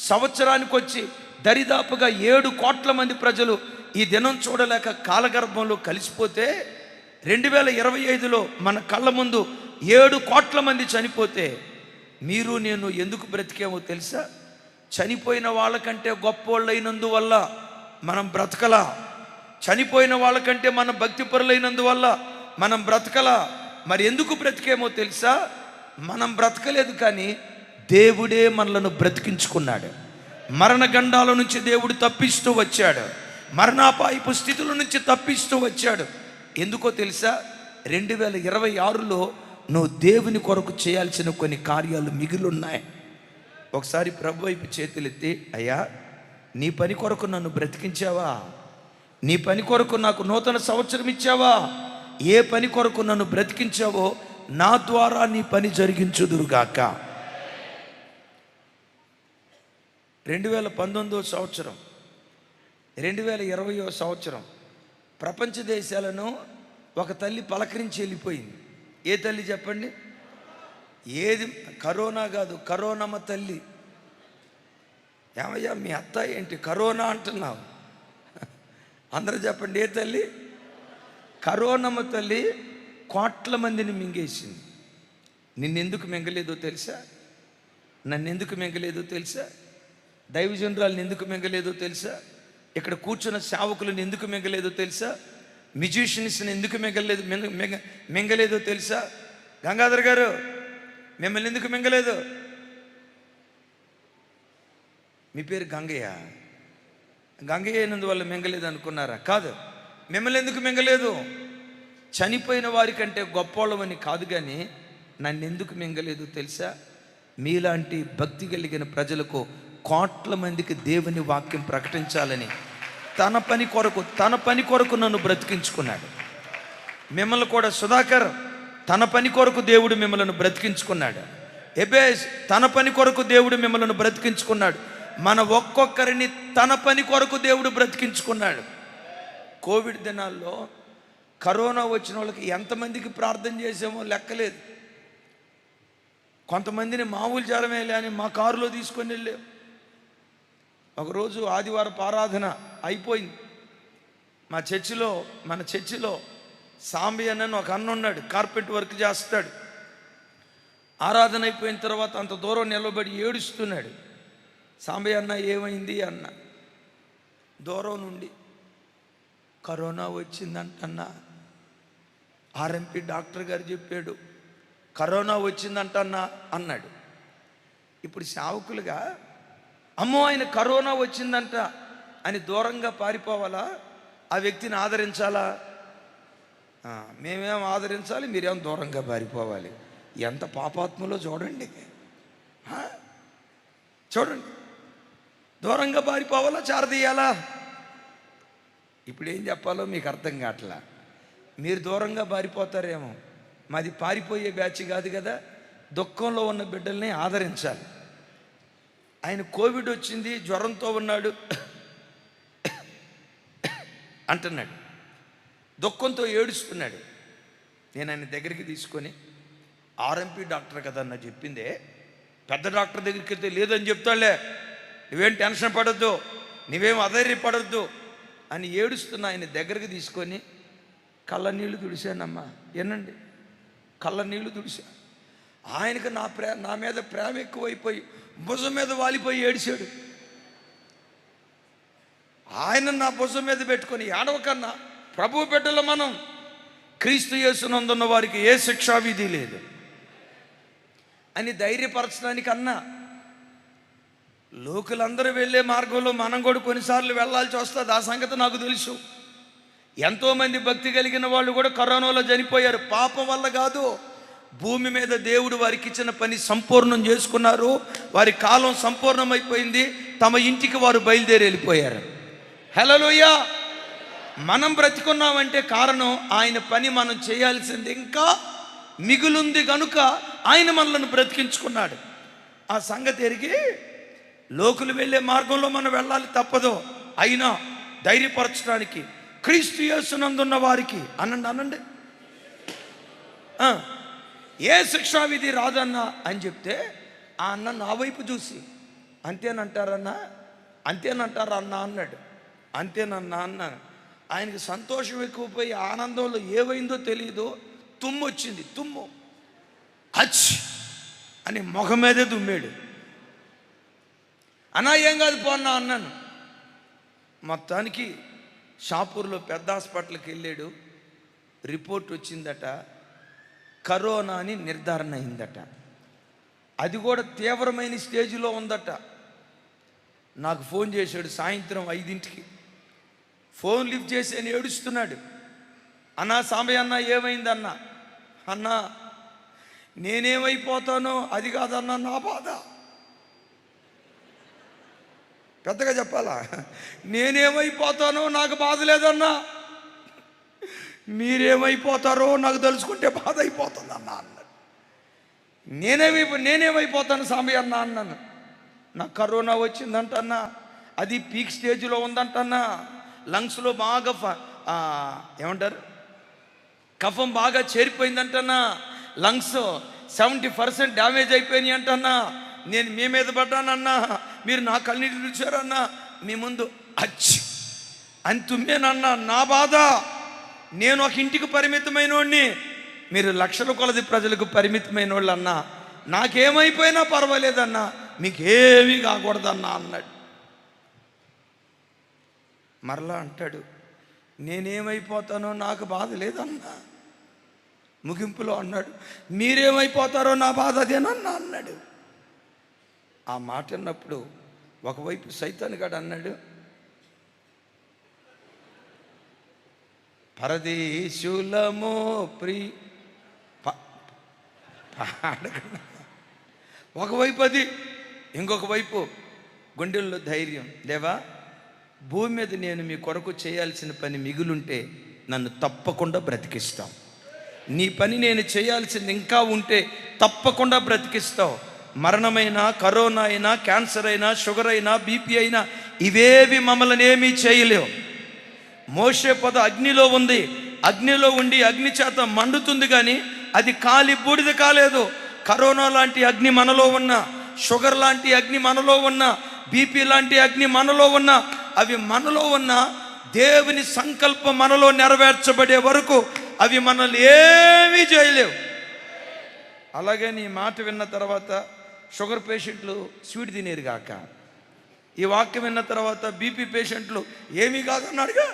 సంవత్సరానికి వచ్చి దరిదాపుగా 7 కోట్ల మంది ప్రజలు ఈ దినం చూడలేక కాలగర్భంలో కలిసిపోతే 2025లో మన కళ్ళ ముందు 7 కోట్ల మంది చనిపోతే మీరు నేను ఎందుకు బ్రతికేమో తెలుసా? చనిపోయిన వాళ్ళకంటే గొప్పోళ్ళైనందువల్ల మనం బ్రతకలా. చనిపోయిన వాళ్ళకంటే మనం భక్తిపరులైనందువల్ల మనం బ్రతకలా. మరి ఎందుకు బ్రతికేమో తెలుసా? మనం బ్రతకలేదు, కానీ దేవుడే మనలను బ్రతికించుకున్నాడు. మరణగండాల నుంచి దేవుడు తప్పిస్తూ వచ్చాడు. మరణాపాయపు స్థితుల నుంచి తప్పిస్తూ వచ్చాడు. ఎందుకో తెలుసా? 2026లో నువ్వు దేవుని కొరకు చేయాల్సిన కొన్ని కార్యాలు మిగిలిన్నాయి. ఒకసారి ప్రభు వైపు చేతులెత్తి, అయ్యా నీ పని కొరకు నన్ను బ్రతికించావా? నీ పని కొరకు నాకు నూతన సంవత్సరం ఇచ్చావా? ఏ పని కొరకు నన్ను బ్రతికించావో నా ద్వారా నీ పని జరిగించుదురుగాక. 2019 సంవత్సరం, 2020 సంవత్సరం ప్రపంచ దేశాలను ఒక తల్లి పలకరించి వెళ్ళిపోయింది. ఏ తల్లి చెప్పండి? ఏది? కరోనా కాదు, కరోనమ్మ తల్లి. ఏమయ్యా మీ అత్త ఏంటి కరోనా అంటున్నావు? అందరూ చెప్పండి, ఏ తల్లి? కరోనమ్మ తల్లి కోట్ల మందిని మింగేసింది. నిన్నెందుకు మింగలేదో తెలుసా? నన్నెందుకు మింగలేదో తెలుసా? దైవజనురాలను ఎందుకు మింగలేదో తెలుసా? ఇక్కడ కూర్చున్న సేవకులను ఎందుకు మింగలేదో తెలుసా? మ్యూజిషియన్స్ని ఎందుకు మింగలేదో తెలుసా? గంగాధర్ గారు మిమ్మల్ని ఎందుకు మింగలేదు? మీ పేరు గంగయ్య. గంగయ్య అయినందువల్ల మింగలేదు అనుకున్నారా? కాదు. మిమ్మల్ని ఎందుకు మింగలేదు? చనిపోయిన వారికంటే గొప్పవాళ్ళమని కాదు, కానీ నన్ను ఎందుకు మింగలేదు తెలుసా? మీలాంటి భక్తి కలిగిన ప్రజలకు, కోట్ల మందికి దేవుని వాక్యం ప్రకటించాలని తన పని కొరకు నన్ను బ్రతికించుకున్నాడు. మిమ్మల్ని కూడా సుధాకర్ తన పని కొరకు దేవుడు మిమ్మల్ని బ్రతికించుకున్నాడు. ఎబేస్ తన పని కొరకు దేవుడు మిమ్మల్ని బ్రతికించుకున్నాడు. మన ఒక్కొక్కరిని తన పని కొరకు దేవుడు బ్రతికించుకున్నాడు. కోవిడ్ దినాల్లో కరోనా వచ్చిన వాళ్ళకి ఎంతమందికి ప్రార్థన చేసామో లెక్కలేదు. కొంతమందిని మామూలు జ్వరమే అని మా కారులో తీసుకొని వెళ్ళాం. ఒకరోజు ఆదివారపు ఆరాధన అయిపోయింది. మన చర్చిలో సాంబి అన్న ఒక అన్న ఉన్నాడు, కార్పెంట్ వర్క్ చేస్తాడు. ఆరాధన అయిపోయిన తర్వాత అంత దూరం నిలబడి ఏడుస్తున్నాడు. సాంబి అన్న ఏమైంది అన్న. దూరం నుండి కరోనా వచ్చిందంటన్నా, ఆర్ఎంపీ డాక్టర్ గారు చెప్పాడు కరోనా వచ్చిందంటన్నా అన్నాడు. ఇప్పుడు సేవకులుగా అమ్మో ఆయన కరోనా వచ్చిందంట అని దూరంగా పారిపోవాలా? ఆ వ్యక్తిని ఆదరించాలా? మేమేం ఆదరించాలి, మీరేం దూరంగా పారిపోవాలి? ఎంత పాపాత్మలో చూడండి. చూడండి, దూరంగా పారిపోవాలా, చారదీయాలా? ఇప్పుడు ఏం చెప్పాలో మీకు అర్థం కావట్లా. మీరు దూరంగా పారిపోతారేమో. మాది పారిపోయే బ్యాచ్ కాదు కదా. దుఃఖంలో ఉన్న బిడ్డల్ని ఆదరించాలి. ఆయన కోవిడ్ వచ్చింది, జ్వరంతో ఉన్నాడు అంటున్నాడు, దుఃఖంతో ఏడుస్తున్నాడు. నేను ఆయన దగ్గరికి తీసుకొని, ఆర్ఎంపీ డాక్టర్ కదా అన్న చెప్పిందే, పెద్ద డాక్టర్ దగ్గరికి వెళ్తే లేదని చెప్తాడులే, నువ్వేం టెన్షన్ పడద్దు, నువ్వేం అధైర్యపడద్దు అని ఏడుస్తున్న ఆయన దగ్గరికి తీసుకొని కళ్ళ నీళ్ళు తుడిశానమ్మా. ఏనండి, కళ్ళ నీళ్ళు తుడిశా. ఆయనకు నా మీద ప్రేమ ఎక్కువైపోయి భుజం మీద వాలిపోయి ఏడిచాడు. ఆయన నా భుజం మీద పెట్టుకొని ఏడవకన్నా, ప్రభు బిడ్డల మనం, క్రీస్తు యేసునందున్న వారికి ఏ శిక్షా విధి లేదు అని ధైర్యపరచడానికి అన్నా. లోకులందరూ వెళ్ళే మార్గంలో మనం కూడా కొన్నిసార్లు వెళ్ళాల్సి వస్తుంది. ఆ సంగతి నాకు తెలుసు. ఎంతోమంది భక్తి కలిగిన వాళ్ళు కూడా కరోనాలో చనిపోయారు. పాపం వల్ల కాదు, భూమి మీద దేవుడు వారికి ఇచ్చిన పని సంపూర్ణం చేసుకున్నారు. వారి కాలం సంపూర్ణమైపోయింది. తమ ఇంటికి వారు బయలుదేరి వెళ్ళిపోయారు. హల్లెలూయా. మనం బ్రతికున్నామంటే కారణం ఆయన పని మనం చేయాల్సింది ఇంకా మిగులుంది కనుక ఆయన మనల్ని బ్రతికించుకున్నాడు. ఆ సంగతి ఎరిగి లోకులు వెళ్ళే మార్గంలో మనం వెళ్ళాలి, తప్పదు. అయినా ధైర్యపరచడానికి క్రీస్తు యేసునందున్న వారికి అనండి ఏ శిక్షా విధి రాదన్నా అని చెప్తే, ఆ అన్న నా వైపు చూసి అంతేనంటారా అన్న అన్నాడు. అంతేనన్నా అన్నాను. ఆయనకి సంతోషం ఎక్కువపోయి ఆనందంలో ఏమైందో తెలియదు, తుమ్ము వచ్చింది. తుమ్ము హచ్ అని మొహం మీదే తుమ్మాడు. అన్నా ఏం కాదు పోన్నా అన్నాను. మొత్తానికి షాపూర్లో పెద్ద హాస్పిటల్కి వెళ్ళాడు. రిపోర్ట్ వచ్చిందట, కరోనా అని నిర్ధారణ అయిందట. అది కూడా తీవ్రమైన స్టేజ్లో ఉందట. నాకు ఫోన్ చేశాడు సాయంత్రం 5ంటికి. ఫోన్ లిఫ్ట్ చేసి అని ఏడుస్తున్నాడు. అన్నా సాంబయ్య అన్న ఏమైందన్నా? అన్నా నేనేమైపోతానో అది కాదన్నా నా బాధ. పెద్దగా చెప్పాలా? నేనేమైపోతానో నాకు బాధ లేదన్నా, మీరేమైపోతారో నాకు తెలుసుకుంటే బాధ అయిపోతుందన్నా అన్నాడు. నేనేమైపోతాను స్వామి అన్నా అన్నాను. నాకు కరోనా వచ్చిందంటన్నా, అది పీక్ స్టేజ్లో ఉందంటన్నా, లంగ్స్లో బాగా ఏమంటారు కఫం బాగా చేరిపోయిందంటన్నా, లంగ్స్ 70% డ్యామేజ్ అయిపోయినాయి అంటన్నా. నేను మీ మీద పడ్డానన్నా, మీరు నా కన్నీళ్ళు చూశారన్నా, మీ ముందు అని తుమ్మేనన్నా. నా బాధ, నేను ఒక ఇంటికి పరిమితమైన వాడిని, మీరు లక్షల కొలది ప్రజలకు పరిమితమైన వాళ్ళు అన్నా. నాకేమైపోయినా పర్వాలేదన్నా, మీకేమీ కాకూడదన్నా అన్నాడు. మరలా అంటాడు, నేనేమైపోతానో నాకు బాధ లేదన్నా. ముగింపులో అన్నాడు, మీరేమైపోతారో నా బాధ అదేనన్నా అన్నాడు. ఆ మాట అన్నప్పుడు ఒకవైపు సైతాన్ గాడు అన్నాడు, పరదేశులమో ఒకవైపు అది, ఇంకొక వైపు గుండెల్లో ధైర్యం. దేవా, భూమి మీద నేను మీ కొరకు చేయాల్సిన పని మిగులుంటే నన్ను తప్పకుండా బ్రతికిస్తావు. నీ పని నేను చేయాల్సింది ఇంకా ఉంటే తప్పకుండా బ్రతికిస్తావు. మరణమైనా, కరోనా అయినా, క్యాన్సర్ అయినా, షుగర్ అయినా, బీపీ అయినా, ఇవేవి మమ్మల్ని ఏమీ చేయలేవు. మోషే పొద అగ్నిలో ఉంది, అగ్నిలో ఉండి అగ్ని చేత మండుతుంది, కానీ అది కాలి బూడిద కాలేదు. కరోనా లాంటి అగ్ని మనలో ఉన్న, షుగర్ లాంటి అగ్ని మనలో ఉన్న, బీపీ లాంటి అగ్ని మనలో ఉన్న, అవి మనలో ఉన్న దేవుని సంకల్పం మనలో నెరవేర్చబడే వరకు అవి మనల్ని ఏమీ చేయలేవు. అలాగే నీ మాట విన్న తర్వాత షుగర్ పేషెంట్లు స్వీట్ తినేరు కాక, ఈ వాక్యం విన్న తర్వాత బీపీ పేషెంట్లు ఏమీ కాదన్నాడుగా.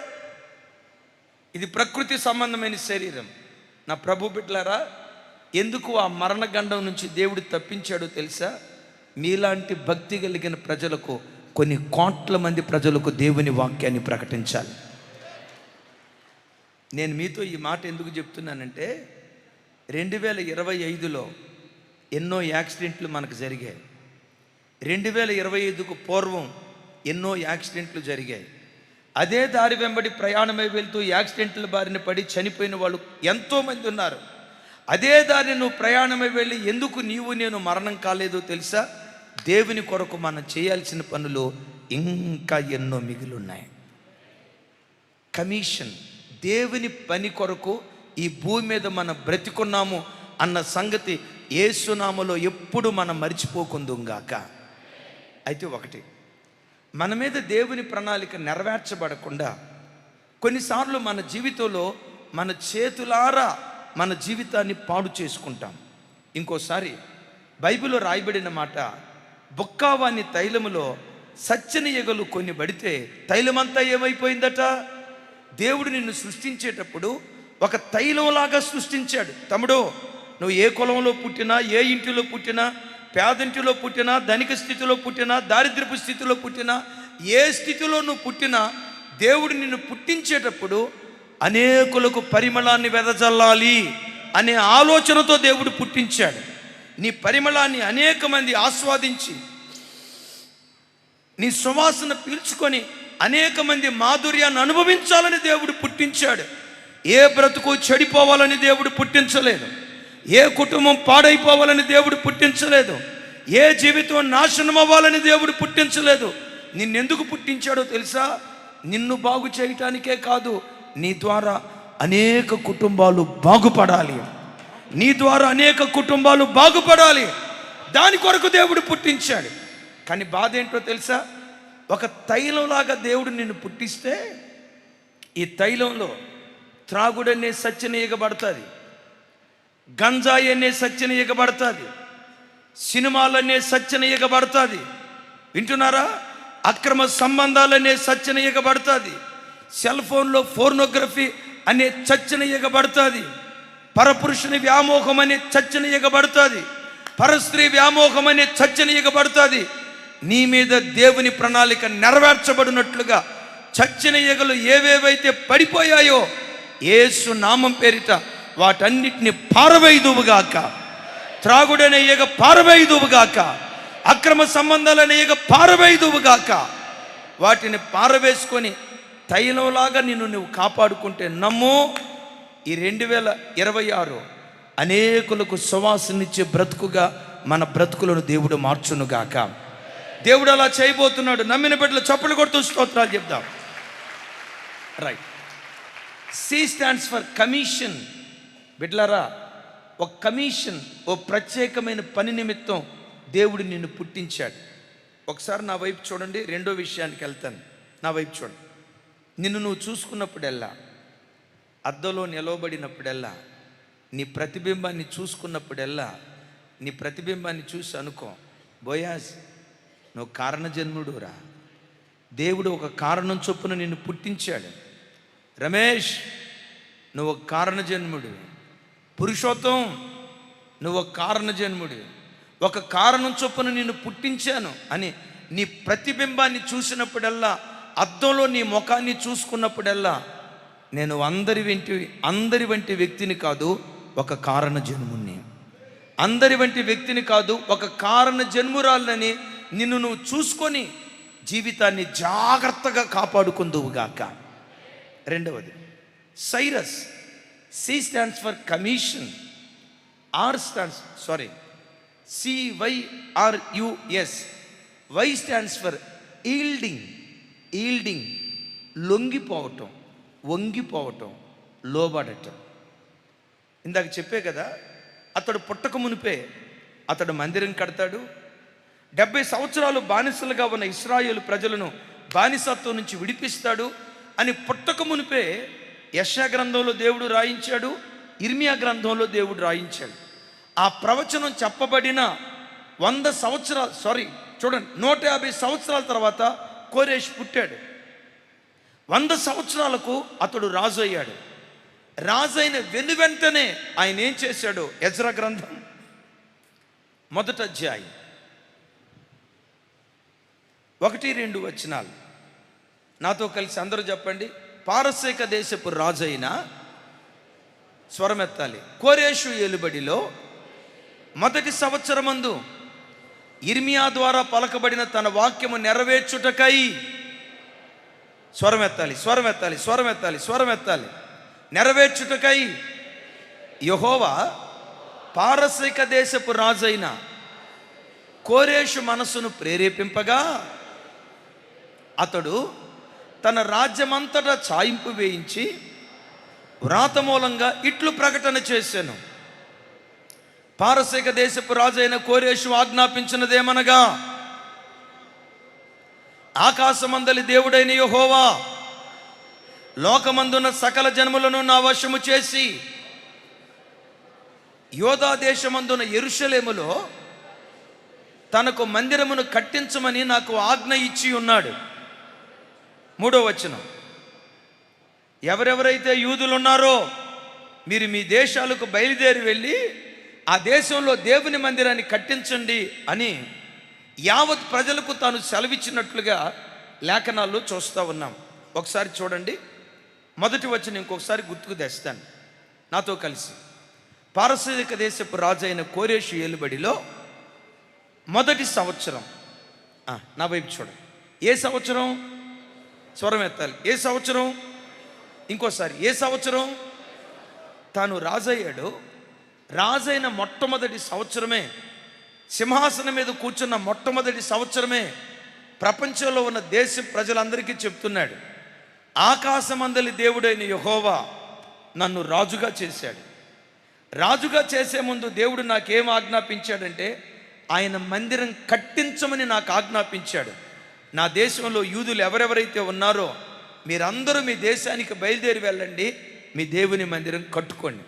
ఇది ప్రకృతి సంబంధమైన శరీరం. నా ప్రభు బిడ్డలారా, ఎందుకు ఆ మరణగండం నుంచి దేవుడు తప్పించాడో తెలుసా? మీలాంటి భక్తి కలిగిన ప్రజలకు, కొన్ని కోట్ల మంది ప్రజలకు దేవుని వాక్యాన్ని ప్రకటించాలి. నేను మీతో ఈ మాట ఎందుకు చెప్తున్నానంటే, 2025లో ఎన్నో యాక్సిడెంట్లు మనకు జరిగాయి. 2025కు పూర్వం ఎన్నో యాక్సిడెంట్లు జరిగాయి. అదే దారి వెంబడి ప్రయాణమై వెళ్తూ యాక్సిడెంట్ల బారిన పడి చనిపోయిన వాళ్ళు ఎంతోమంది ఉన్నారు. అదే దారి నువ్వు ప్రయాణమై వెళ్ళి ఎందుకు నీవు నేను మరణం కాలేదో తెలుసా? దేవుని కొరకు మనం చేయాల్సిన పనులు ఇంకా ఎన్నో మిగిలిన్నాయి. కమిషన్, దేవుని పని కొరకు ఈ భూమి మీద మనం బ్రతికున్నాము అన్న సంగతి యేసునామములో ఎప్పుడు మనం మర్చిపోకుందుగాక. అయితే ఒకటి, మన మీద దేవుని ప్రణాళిక నెరవేర్చబడకుండా కొన్నిసార్లు మన జీవితంలో మన చేతులారా మన జీవితాన్ని పాడు చేసుకుంటాం. ఇంకోసారి బైబిల్లో రాయబడిన మాట, బొక్కావాని తైలములో సచ్చని ఎగలు కొన్ని పడితే తైలమంతా ఏమైపోయిందట? దేవుడు నిన్ను సృష్టించేటప్పుడు ఒక తైలంలాగా సృష్టించాడు. తమ్ముడు, నువ్వు ఏ కులంలో పుట్టినా, ఏ ఇంటిలో పుట్టినా, పేదింటిలో పుట్టినా, ధనిక స్థితిలో పుట్టినా, దారిద్ర్యపు స్థితిలో పుట్టినా, ఏ స్థితిలో నువ్వు పుట్టినా, దేవుడు నిన్ను పుట్టించేటప్పుడు అనేకులకు పరిమళాన్ని వెదజల్లాలి అనే ఆలోచనతో దేవుడు పుట్టించాడు. నీ పరిమళాన్ని అనేక మంది ఆస్వాదించి, నీ సువాసన పీల్చుకొని అనేక మంది మాధుర్యాన్ని అనుభవించాలని దేవుడు పుట్టించాడు. ఏ బ్రతుకు చెడిపోవాలని దేవుడు పుట్టించలేదు. ఏ కుటుంబం పాడైపోవాలని దేవుడు పుట్టించలేదు. ఏ జీవితం నాశనం అవ్వాలని దేవుడు పుట్టించలేదు. నిన్నెందుకు పుట్టించాడో తెలుసా? నిన్ను బాగు చేయటానికే కాదు, నీ ద్వారా అనేక కుటుంబాలు బాగుపడాలి. నీ ద్వారా అనేక కుటుంబాలు బాగుపడాలి. దాని కొరకు దేవుడు పుట్టించాడు. కానీ బాధ ఏంటో తెలుసా? ఒక తైలంలాగా దేవుడు నిన్ను పుట్టిస్తే, ఈ తైలంలో త్రాగుడనే సత్యన ఎగబడుతుంది, గంజాయి అనే సత్యన ఎగబడుతుంది, సినిమాలనే సత్యన ఎగబడుతుంది. వింటున్నారా? అక్రమ సంబంధాలనే సత్యన ఎగబడుతుంది, సెల్ ఫోన్లో ఫోర్నోగ్రఫీ అనే చచ్చన ఎగబడుతుంది, పరపురుషుని వ్యామోహం అనే చచ్చన ఎగబడుతుంది, పరస్త్రీ వ్యామోహం అనే చచ్చన ఎగబడుతుంది. నీ మీద దేవుని ప్రణాళిక నెరవేర్చబడినట్లుగా చచ్చిన ఎగలు ఏవేవైతే పడిపోయాయో యేసు నామం పేరిట వాటన్నిటిని పారవేయుదువుగాక. త్రాగుడనే ఎగ పారవేయుదువుగాక, అక్రమ సంబంధాలనే ఎగ పారవేయుదువుగాక. వాటిని పారవేసుకొని తైలంలాగా నిన్ను నువ్వు కాపాడుకుంటే నమ్ము, ఈ 2026 అనేకులకు సువాసనిచ్చే బ్రతుకుగా మన బ్రతుకులను దేవుడు మార్చునుగాక. దేవుడు అలా చేయబోతున్నాడు. నమ్మిన బిడ్డలు చప్పలు కొడుతూ స్తోత్రాలు చెప్దాం. Right. C stands for commission. బిడ్డలారా, ఒక కమిషన్, ఓ ప్రత్యేకమైన పని నిమిత్తం దేవుడు నిన్ను పుట్టించాడు. ఒకసారి నా వైపు చూడండి, రెండో విషయానికి వెళ్తాను. నా వైపు చూడండి. నిన్ను నువ్వు చూసుకున్నప్పుడల్లా, అద్దంలో నిలవబడినప్పుడల్లా, నీ ప్రతిబింబాన్ని చూసుకున్నప్పుడల్లా, నీ ప్రతిబింబాన్ని చూసి అనుకో, బోయాజ్ నువ్వు కారణజన్ముడురా. దేవుడు ఒక కారణం చొప్పున నిన్ను పుట్టించాడు. రమేష్ నువ్వు ఒక కారణజన్ముడు. పురుషోత్తం నువ్వు ఒక కారణజన్ముడు. ఒక కారణం చొప్పున నిన్ను పుట్టించాను అని నీ ప్రతిబింబాన్ని చూసినప్పుడల్లా, అద్దంలో నీ ముఖాన్ని చూసుకున్నప్పుడల్లా, నేను అందరి వంటి వ్యక్తిని కాదు, ఒక కారణ జన్ముని. అందరి వంటి వ్యక్తిని కాదు, ఒక కారణ జన్మురాలని నిన్ను నువ్వు చూసుకొని జీవితాన్ని జాగ్రత్తగా కాపాడుకుందువుగాక. రెండవది Cyrus. C stands for commission. CYRUS. Y stands for yielding. Yielding లొంగిపోవటం, వంగిపోవటం, లోబడటం. ఇందాక చెప్పే కదా, అతడు పుట్టక మునిపే అతడు మందిరం కడతాడు. 70 సంవత్సరాలు బానిసలుగా ఉన్న ఇశ్రాయేలు ప్రజలను బానిసత్వం నుంచి విడిపిస్తాడు అని పుట్టక మునిపే యెషయా గ్రంథంలో దేవుడు రాయించాడు, ఇర్మియా గ్రంథంలో దేవుడు రాయించాడు. ఆ ప్రవచనం చెప్పబడిన 100 సంవత్సరాలు చూడండి, 150 సంవత్సరాల తర్వాత కోరేష్ పుట్టాడు. 100 సంవత్సరాలకు అతడు రాజు అయ్యాడు. రాజైన వెనువెంటనే ఆయన ఏం చేశాడు? ఎజ్రా గ్రంథం 1వ అధ్యాయం 1-2 వచనాలు నాతో కలిసి అందరూ చెప్పండి. పారసీక దేశపు రాజైన, స్వరమెత్తాలి, కోరేషు ఏలుబడిలో 1వ సంవత్సరమందు ఇర్మియా ద్వారా పలకబడిన తన వాక్యము నెరవేర్చుటకై, స్వరమెత్తాలి, నెరవేర్చుటకై యెహోవా పారసీక దేశపు రాజైన కోరేషు మనస్సును ప్రేరేపింపగా, అతడు తన రాజ్యమంతటా చాయింపు వేయించి వ్రాత మూలంగా ఇట్లు ప్రకటన చేశాను. పారసీక దేశపు రాజైన కోరేషు ఆజ్ఞాపించినదేమనగా, ఆకాశమందలి దేవుడైన యెహోవా లోకమందున్న సకల జన్ములను నా వశము చేసి యోధా దేశమందున్న యెరూషలేములో తనకు మందిరమును కట్టించమని నాకు ఆజ్ఞ ఇచ్చి ఉన్నాడు. 3వ వచనం, ఎవరెవరైతే యూదులున్నారో మీరు మీ దేశాలకు బయలుదేరి వెళ్ళి ఆ దేశంలో దేవుని మందిరాన్ని కట్టించండి అని యావత్ ప్రజలకు తాను సెలవిచ్చినట్లుగా లేఖనాల్లో చూస్తూ ఉన్నాం. ఒకసారి చూడండి, 1వ వచనం ఇంకొకసారి గుర్తుకు తెస్తాను నాతో కలిసి. పారసీక దేశపు రాజైన కోరేషు ఏలుబడిలో 1వ సంవత్సరం. నా వైపు చూడండి. ఏ సంవత్సరం? స్వరం ఎత్తాలి. ఏ సంవత్సరం? ఇంకోసారి, ఏ సంవత్సరం? తాను రాజయ్యాడు. రాజైన మొట్టమొదటి సంవత్సరమే, సింహాసనం మీద కూర్చున్న మొట్టమొదటి సంవత్సరమే ప్రపంచంలో ఉన్న దేశ ప్రజలందరికీ చెప్తున్నాడు, ఆకాశమందలి దేవుడైన యెహోవా నన్ను రాజుగా చేశాడు. రాజుగా చేసే ముందు దేవుడు నాకేం ఆజ్ఞాపించాడంటే, ఆయన మందిరం కట్టించమని నాకు ఆజ్ఞాపించాడు. నా దేశంలో యూదులు ఎవరెవరైతే ఉన్నారో మీరందరూ మీ దేశానికి బయలుదేరి వెళ్ళండి, మీ దేవుని మందిరం కట్టుకోండి.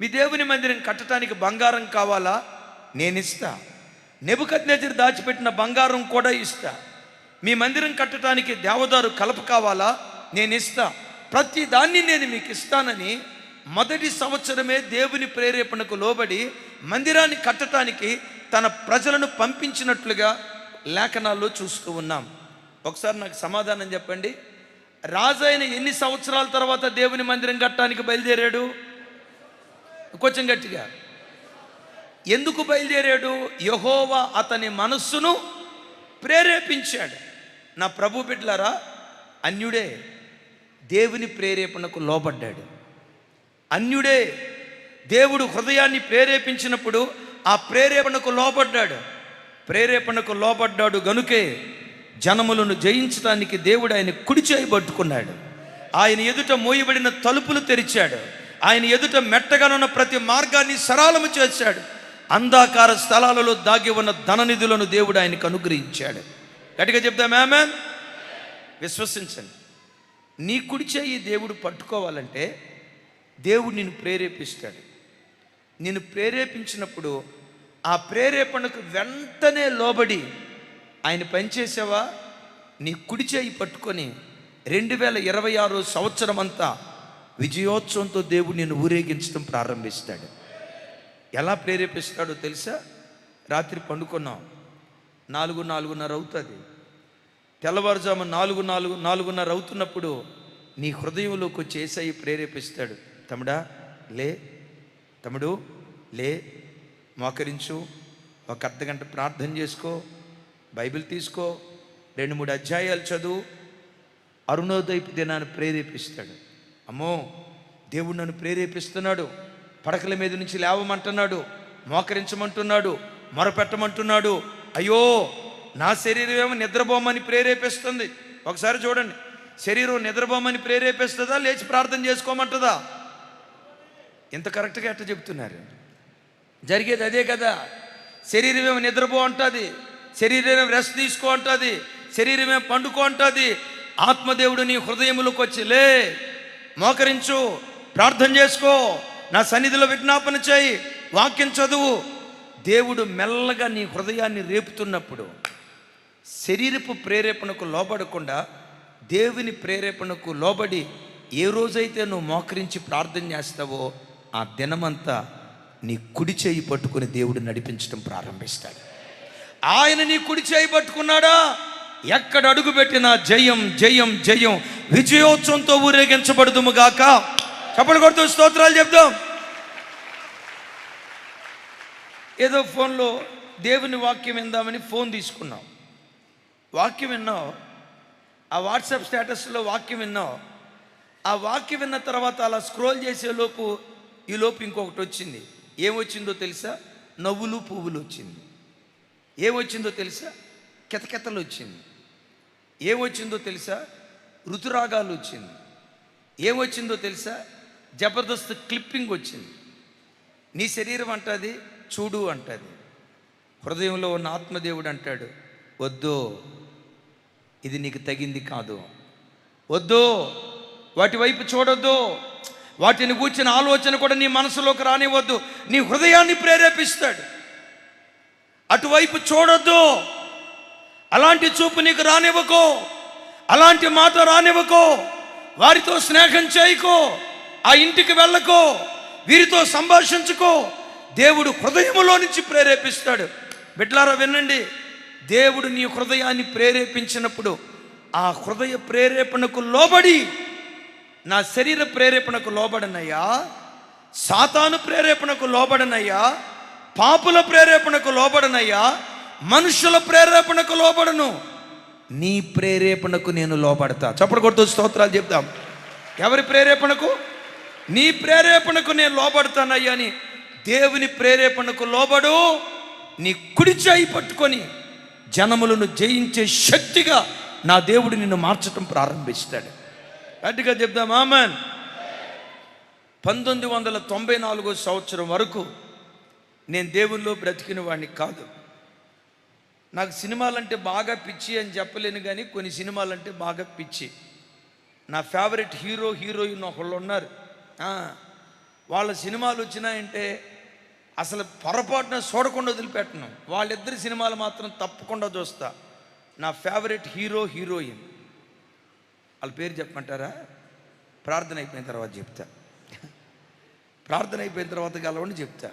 మీ దేవుని మందిరం కట్టడానికి బంగారం కావాలా? నేను ఇస్తా. నెబుకద్నెజరు దాచిపెట్టిన బంగారం కూడా ఇస్తా. మీ మందిరం కట్టడానికి దేవదారు కలప కావాలా? నేను ఇస్తా. ప్రతి దాన్ని నేను మీకు ఇస్తానని 1వ సంవత్సరమే దేవుని ప్రేరేపణకు లోబడి మందిరాన్ని కట్టడానికి తన ప్రజలను పంపించినట్లుగా లేఖనాల్లో చూస్తూ ఉన్నాం. ఒకసారి నాకు సమాధానం చెప్పండి. రాజైన ఎన్ని సంవత్సరాల తర్వాత దేవుని మందిరం కట్టడానికి బయలుదేరాడు? కొంచెం గట్టిగా. ఎందుకు బయలుదేరాడు? యెహోవా అతని మనస్సును ప్రేరేపించాడు. నా ప్రభు బిడ్డలారా, అన్యుడే దేవుని ప్రేరేపణకు లోబడ్డాడు. అన్యుడే దేవుడు హృదయాన్ని ప్రేరేపించినప్పుడు ఆ ప్రేరేపణకు లోబడ్డాడు గనుకే జనములను జయించడానికి దేవుడు ఆయన కుడి చేయి పట్టుకున్నాడు. ఆయన ఎదుట మోయబడిన తలుపులు తెరిచాడు. ఆయన ఎదుట మెట్టగానున్న ప్రతి మార్గాన్ని సరళము చేశాడు. అంధకార స్థలాలలో దాగి ఉన్న ధననిధులను దేవుడు ఆయనకు అనుగ్రహించాడు. గట్టిగా చెప్తాం ఆమేన్. విశ్వసించండి, నీ కుడి చేయి దేవుడు పట్టుకోవాలంటే దేవుడు నిన్ను ప్రేరేపిస్తాడు. నిన్ను ప్రేరేపించినప్పుడు ఆ ప్రేరేపణకు వెంటనే లోబడి ఆయన పనిచేసావా, నీ కుడి చేయి పట్టుకొని 2026 సంవత్సరం అంతా విజయోత్సవంతో దేవుడు నిన్ను ఊరేగించడం ప్రారంభిస్తాడు. ఎలా ప్రేరేపిస్తాడో తెలుసా? రాత్రి పండుకున్నాం, 4:30 అవుతుంది. తెల్లవారుజాము 4:30 అవుతున్నప్పుడు నీ హృదయంలోకి వచ్చి యేసయ్య ప్రేరేపిస్తాడు. తమ్ముడు లే, మోకరించు, ఒక అర్ధగంట ప్రార్థన చేసుకో, బైబిల్ తీసుకో, 2-3 అధ్యాయాలు చదువు. అరుణోదయపు దినాన్ని ప్రేరేపిస్తాడు. అమ్మో, దేవుడు నన్ను ప్రేరేపిస్తున్నాడు, పడకల మీద నుంచి లేవమంటున్నాడు, మోకరించమంటున్నాడు, మొరపెట్టమంటున్నాడు. అయ్యో, నా శరీరం ఏమో నిద్రపోమని ప్రేరేపిస్తుంది. ఒకసారి చూడండి, శరీరం నిద్రపోమని ప్రేరేపిస్తుందా, లేచి ప్రార్థన చేసుకోమంటుందా? ఇంత కరెక్ట్గా ఎట్లా చెప్తున్నారు? జరిగేది అదే కదా. శరీరం ఏమో నిద్రపో అంటుంది, శరీరం రెస్ట్ తీసుకో అంటుంది, శరీరం ఏమో పండుకో అంటుంది. ఆత్మదేవుడు నీ హృదయములకు వచ్చి లే, మోకరించు, ప్రార్థన చేసుకో, నా సన్నిధిలో విజ్ఞాపన చేయి, వాక్యం చదువు. దేవుడు మెల్లగా నీ హృదయాన్ని రేపుతున్నప్పుడు శరీరపు ప్రేరేపణకు లోబడకుండా దేవుని ప్రేరేపణకు లోబడి ఏ రోజైతే నువ్వు మోకరించి ప్రార్థన చేస్తావో ఆ దినమంతా నీ కుడి చేయి పట్టుకుని దేవుడు నడిపించడం ప్రారంభిస్తాడు. ఆయన నీ కుడి చేయి పట్టుకున్నాడా, ఎక్కడ అడుగు పెట్టినా జయం జయం జయం, విజయోత్సవంతో ఊరేగించబడుదుము గాక. చప్పట్లు కొడుతూ స్తోత్రాలు చెప్దాం. ఏదో ఫోన్లో దేవుని వాక్యం విందామని ఫోన్ తీసుకున్నావు, వాక్యం విన్నావు, ఆ వాట్సాప్ స్టేటస్లో వాక్యం విన్నావు. ఆ వాక్యం విన్న తర్వాత అలా స్క్రోల్ చేసేలోపు ఈలోపు ఇంకొకటి వచ్చింది. ఏమొచ్చిందో తెలుసా? నవ్వులు పువ్వులు వచ్చింది. ఏమొచ్చిందో తెలుసా? కెతకెతలు వచ్చింది. ఏమొచ్చిందో తెలుసా? ఋతురాగాలు వచ్చింది. ఏమొచ్చిందో తెలుసా? జబర్దస్త్ క్లిప్పింగ్ వచ్చింది. నీ శరీరం అంటుంది, చూడు అంటుంది. హృదయంలో ఉన్న ఆత్మదేవుడు అంటాడు, వద్దు, ఇది నీకు తగింది కాదు, వద్దు, వాటి వైపు చూడొద్దు, వాటిని కూర్చిన ఆలోచన కూడా నీ మనసులోకి రానివద్దు. నీ హృదయాన్ని ప్రేరేపిస్తాడు, అటువైపు చూడొద్దు, అలాంటి చూపు నీకు రానివ్వకో, అలాంటి మాట రానివ్వకో, వారితో స్నేహం చేయకో, ఆ ఇంటికి వెళ్ళకో, వీరితో సంభాషించుకో. దేవుడు హృదయములో నుంచి ప్రేరేపిస్తాడు. బిడ్డలారా వినండి, దేవుడు నీ హృదయాన్ని ప్రేరేపించినప్పుడు ఆ హృదయ ప్రేరేపణకు లోబడి, నా శరీర ప్రేరేపణకు లోబడనయ్యా, సాతాను ప్రేరేపణకు లోబడనయ్యా, పాపుల ప్రేరేపణకు లోబడనయ్యా, మనుషుల ప్రేరేపణకు లోబడను, నీ ప్రేరేపణకు నేను లోబడతా. చప్పుడు కొడుతూ స్తోత్రాలు చెప్తాం. ఎవరి ప్రేరేపణకు? నీ ప్రేరేపణకు నేను లోబడతానయ్యా అని దేవుని ప్రేరేపణకు లోబడు. నీ కుడి చేయి పట్టుకొని జనములను జయించే శక్తిగా నా దేవుడు నిన్ను మార్చటం ప్రారంభిస్తాడు. గట్టిగా చెప్దాం ఆమేన్. 1994 సంవత్సరం వరకు నేను దేవుల్లో బ్రతికిన వాడిని కాదు. నాకు సినిమాలంటే బాగా పిచ్చి అని చెప్పలేను, కానీ కొన్ని సినిమాలంటే బాగా పిచ్చి. నా ఫేవరెట్ హీరో హీరోయిన్ ఒకళ్ళు ఉన్నారు. వాళ్ళ సినిమాలు వచ్చినాయంటే అసలు పొరపాటున చూడకుండా వదిలిపెట్టను. వాళ్ళిద్దరి సినిమాలు మాత్రం తప్పకుండా చూస్తా. నా ఫేవరెట్ హీరో హీరోయిన్ వాళ్ళ పేరు చెప్పమంటారా? ప్రార్థన అయిపోయిన తర్వాత చెప్తా. ప్రార్థన అయిపోయిన తర్వాత కలవని చెప్తా.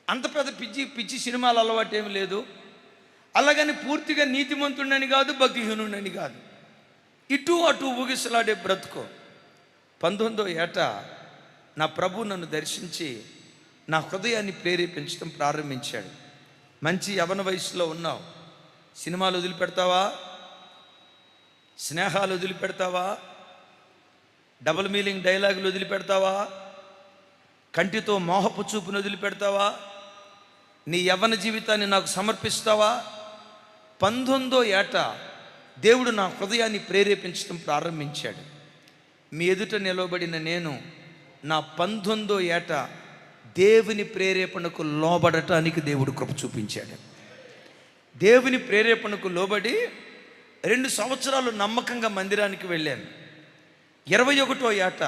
అంత పెద్ద పిచ్చి సినిమాలు అలవాటు ఏమి లేదు. అలాగని పూర్తిగా నీతిమంతుడని కాదు, భక్తిహీనుడని కాదు, ఇటు అటు ఊగిసలాడే బ్రతుకు. 19వ ఏట నా ప్రభు నన్ను దర్శించి నా హృదయాన్ని ప్రేరేపించడం ప్రారంభించాడు. మంచి యవన వయసులో ఉన్నావు, సినిమాలు వదిలిపెడతావా? స్నేహాలు వదిలిపెడతావా? డబుల్ మీనింగ్ డైలాగులు వదిలిపెడతావా? కంటితో మోహపు చూపును వదిలిపెడతావా? నీ యవ్వన జీవితాన్ని నాకు సమర్పిస్తావా? 19వ ఏట దేవుడు నా హృదయాన్ని ప్రేరేపించడం ప్రారంభించాడు. మీ ఎదుట నిలవబడిన నేను నా 19వ ఏట దేవుని ప్రేరేపణకు లోబడటానికి దేవుడు కృప చూపించాడు. దేవుని ప్రేరేపణకు లోబడి 2 సంవత్సరాలు నమ్మకంగా మందిరానికి వెళ్ళాను. 21వ ఏట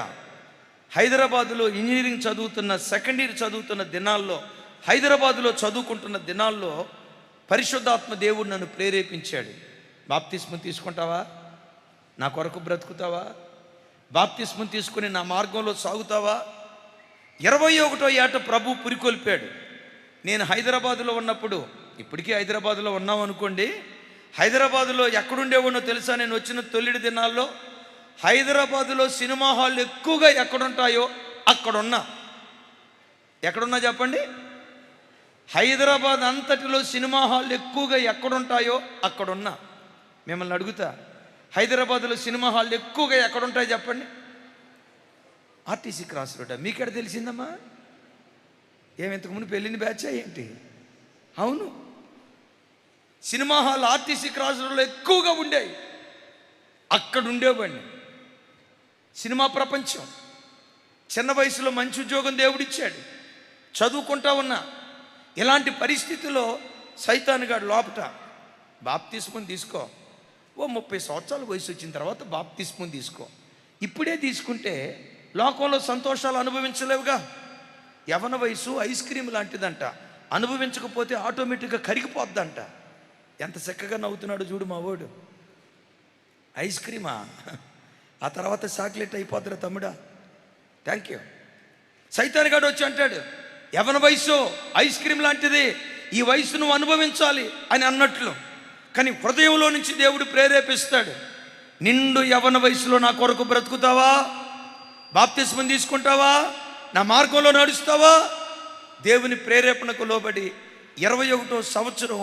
హైదరాబాదులో ఇంజనీరింగ్ చదువుతున్న, సెకండ్ ఇయర్ చదువుతున్న దినాల్లో, హైదరాబాదులో చదువుకుంటున్న దినాల్లో పరిశుద్ధాత్మ దేవుడు నన్ను ప్రేరేపించాడు. బాప్తిస్మం తీసుకుంటావా? నా కొరకు బ్రతుకుతావా? బాప్తిస్మం తీసుకుని నా మార్గంలో సాగుతావా? 21వ ఏట ప్రభు పురికొల్పాడు. నేను హైదరాబాదులో ఉన్నప్పుడు, ఇప్పటికీ హైదరాబాదులో ఉన్నాం అనుకోండి, హైదరాబాదులో ఎక్కడుండేవాడినో తెలుసా? నేను వచ్చిన తొలిడి దినాల్లో హైదరాబాదులో సినిమా హాళ్ళు ఎక్కువగా ఎక్కడుంటాయో అక్కడున్నా. ఎక్కడున్నా చెప్పండి? హైదరాబాద్ అంతటిలో సినిమా హాళ్ళు ఎక్కువగా ఎక్కడుంటాయో అక్కడున్నా. మిమ్మల్ని అడుగుతా, హైదరాబాద్లో సినిమా హాళ్ళు ఎక్కువగా ఎక్కడుంటాయో చెప్పండి. RTC cross road. మీకెక్కడ తెలిసిందమ్మా? ఇంతకుముందు పెళ్ళిన బ్యాచా ఏంటి? అవును, సినిమా హాల్ ఆర్టీసీ క్రాస్ రోడ్లో ఎక్కువగా ఉండేవి. అక్కడ ఉండేవాడిని. సినిమా ప్రపంచం. చిన్న వయసులో మంచి ఉద్యోగం దేవుడిచ్చాడు, చదువుకుంటా ఉన్నా. ఇలాంటి పరిస్థితుల్లో సైతానుగాడు లోపట, బాప్తిస్మం తీసుకో, ఓ 30 సంవత్సరాల వయసు వచ్చిన తర్వాత బాప్తిస్మం తీసుకో, ఇప్పుడే తీసుకుంటే లోకంలో సంతోషాలు అనుభవించలేవుగా. యవన వయసు ఐస్ క్రీమ్ లాంటిదంట, అనుభవించకపోతే ఆటోమేటిక్గా కరిగిపోద్దంట. ఎంత చక్కగా నవ్వుతున్నాడు చూడు మా వాడు. ఐస్ క్రీమా? ఆ తర్వాత చాక్లెట్ అయిపోద్దిరా తమ్ముడా. Thank you. సైతానుగాడు వచ్చి అంటాడు, యవన వయసు ఐస్ క్రీమ్ లాంటిది, ఈ వయసు నువ్వు అనుభవించాలి అని అన్నట్లు. కానీ హృదయంలో నుంచి దేవుడు ప్రేరేపిస్తాడు. నిండు యవన వయసులో నా కొరకు బ్రతుకుతావా? బాప్తిస్మం తీసుకుంటావా? నా మార్గంలో నడుస్తావా? దేవుని ప్రేరేపణకు లోబడి 21వ సంవత్సరం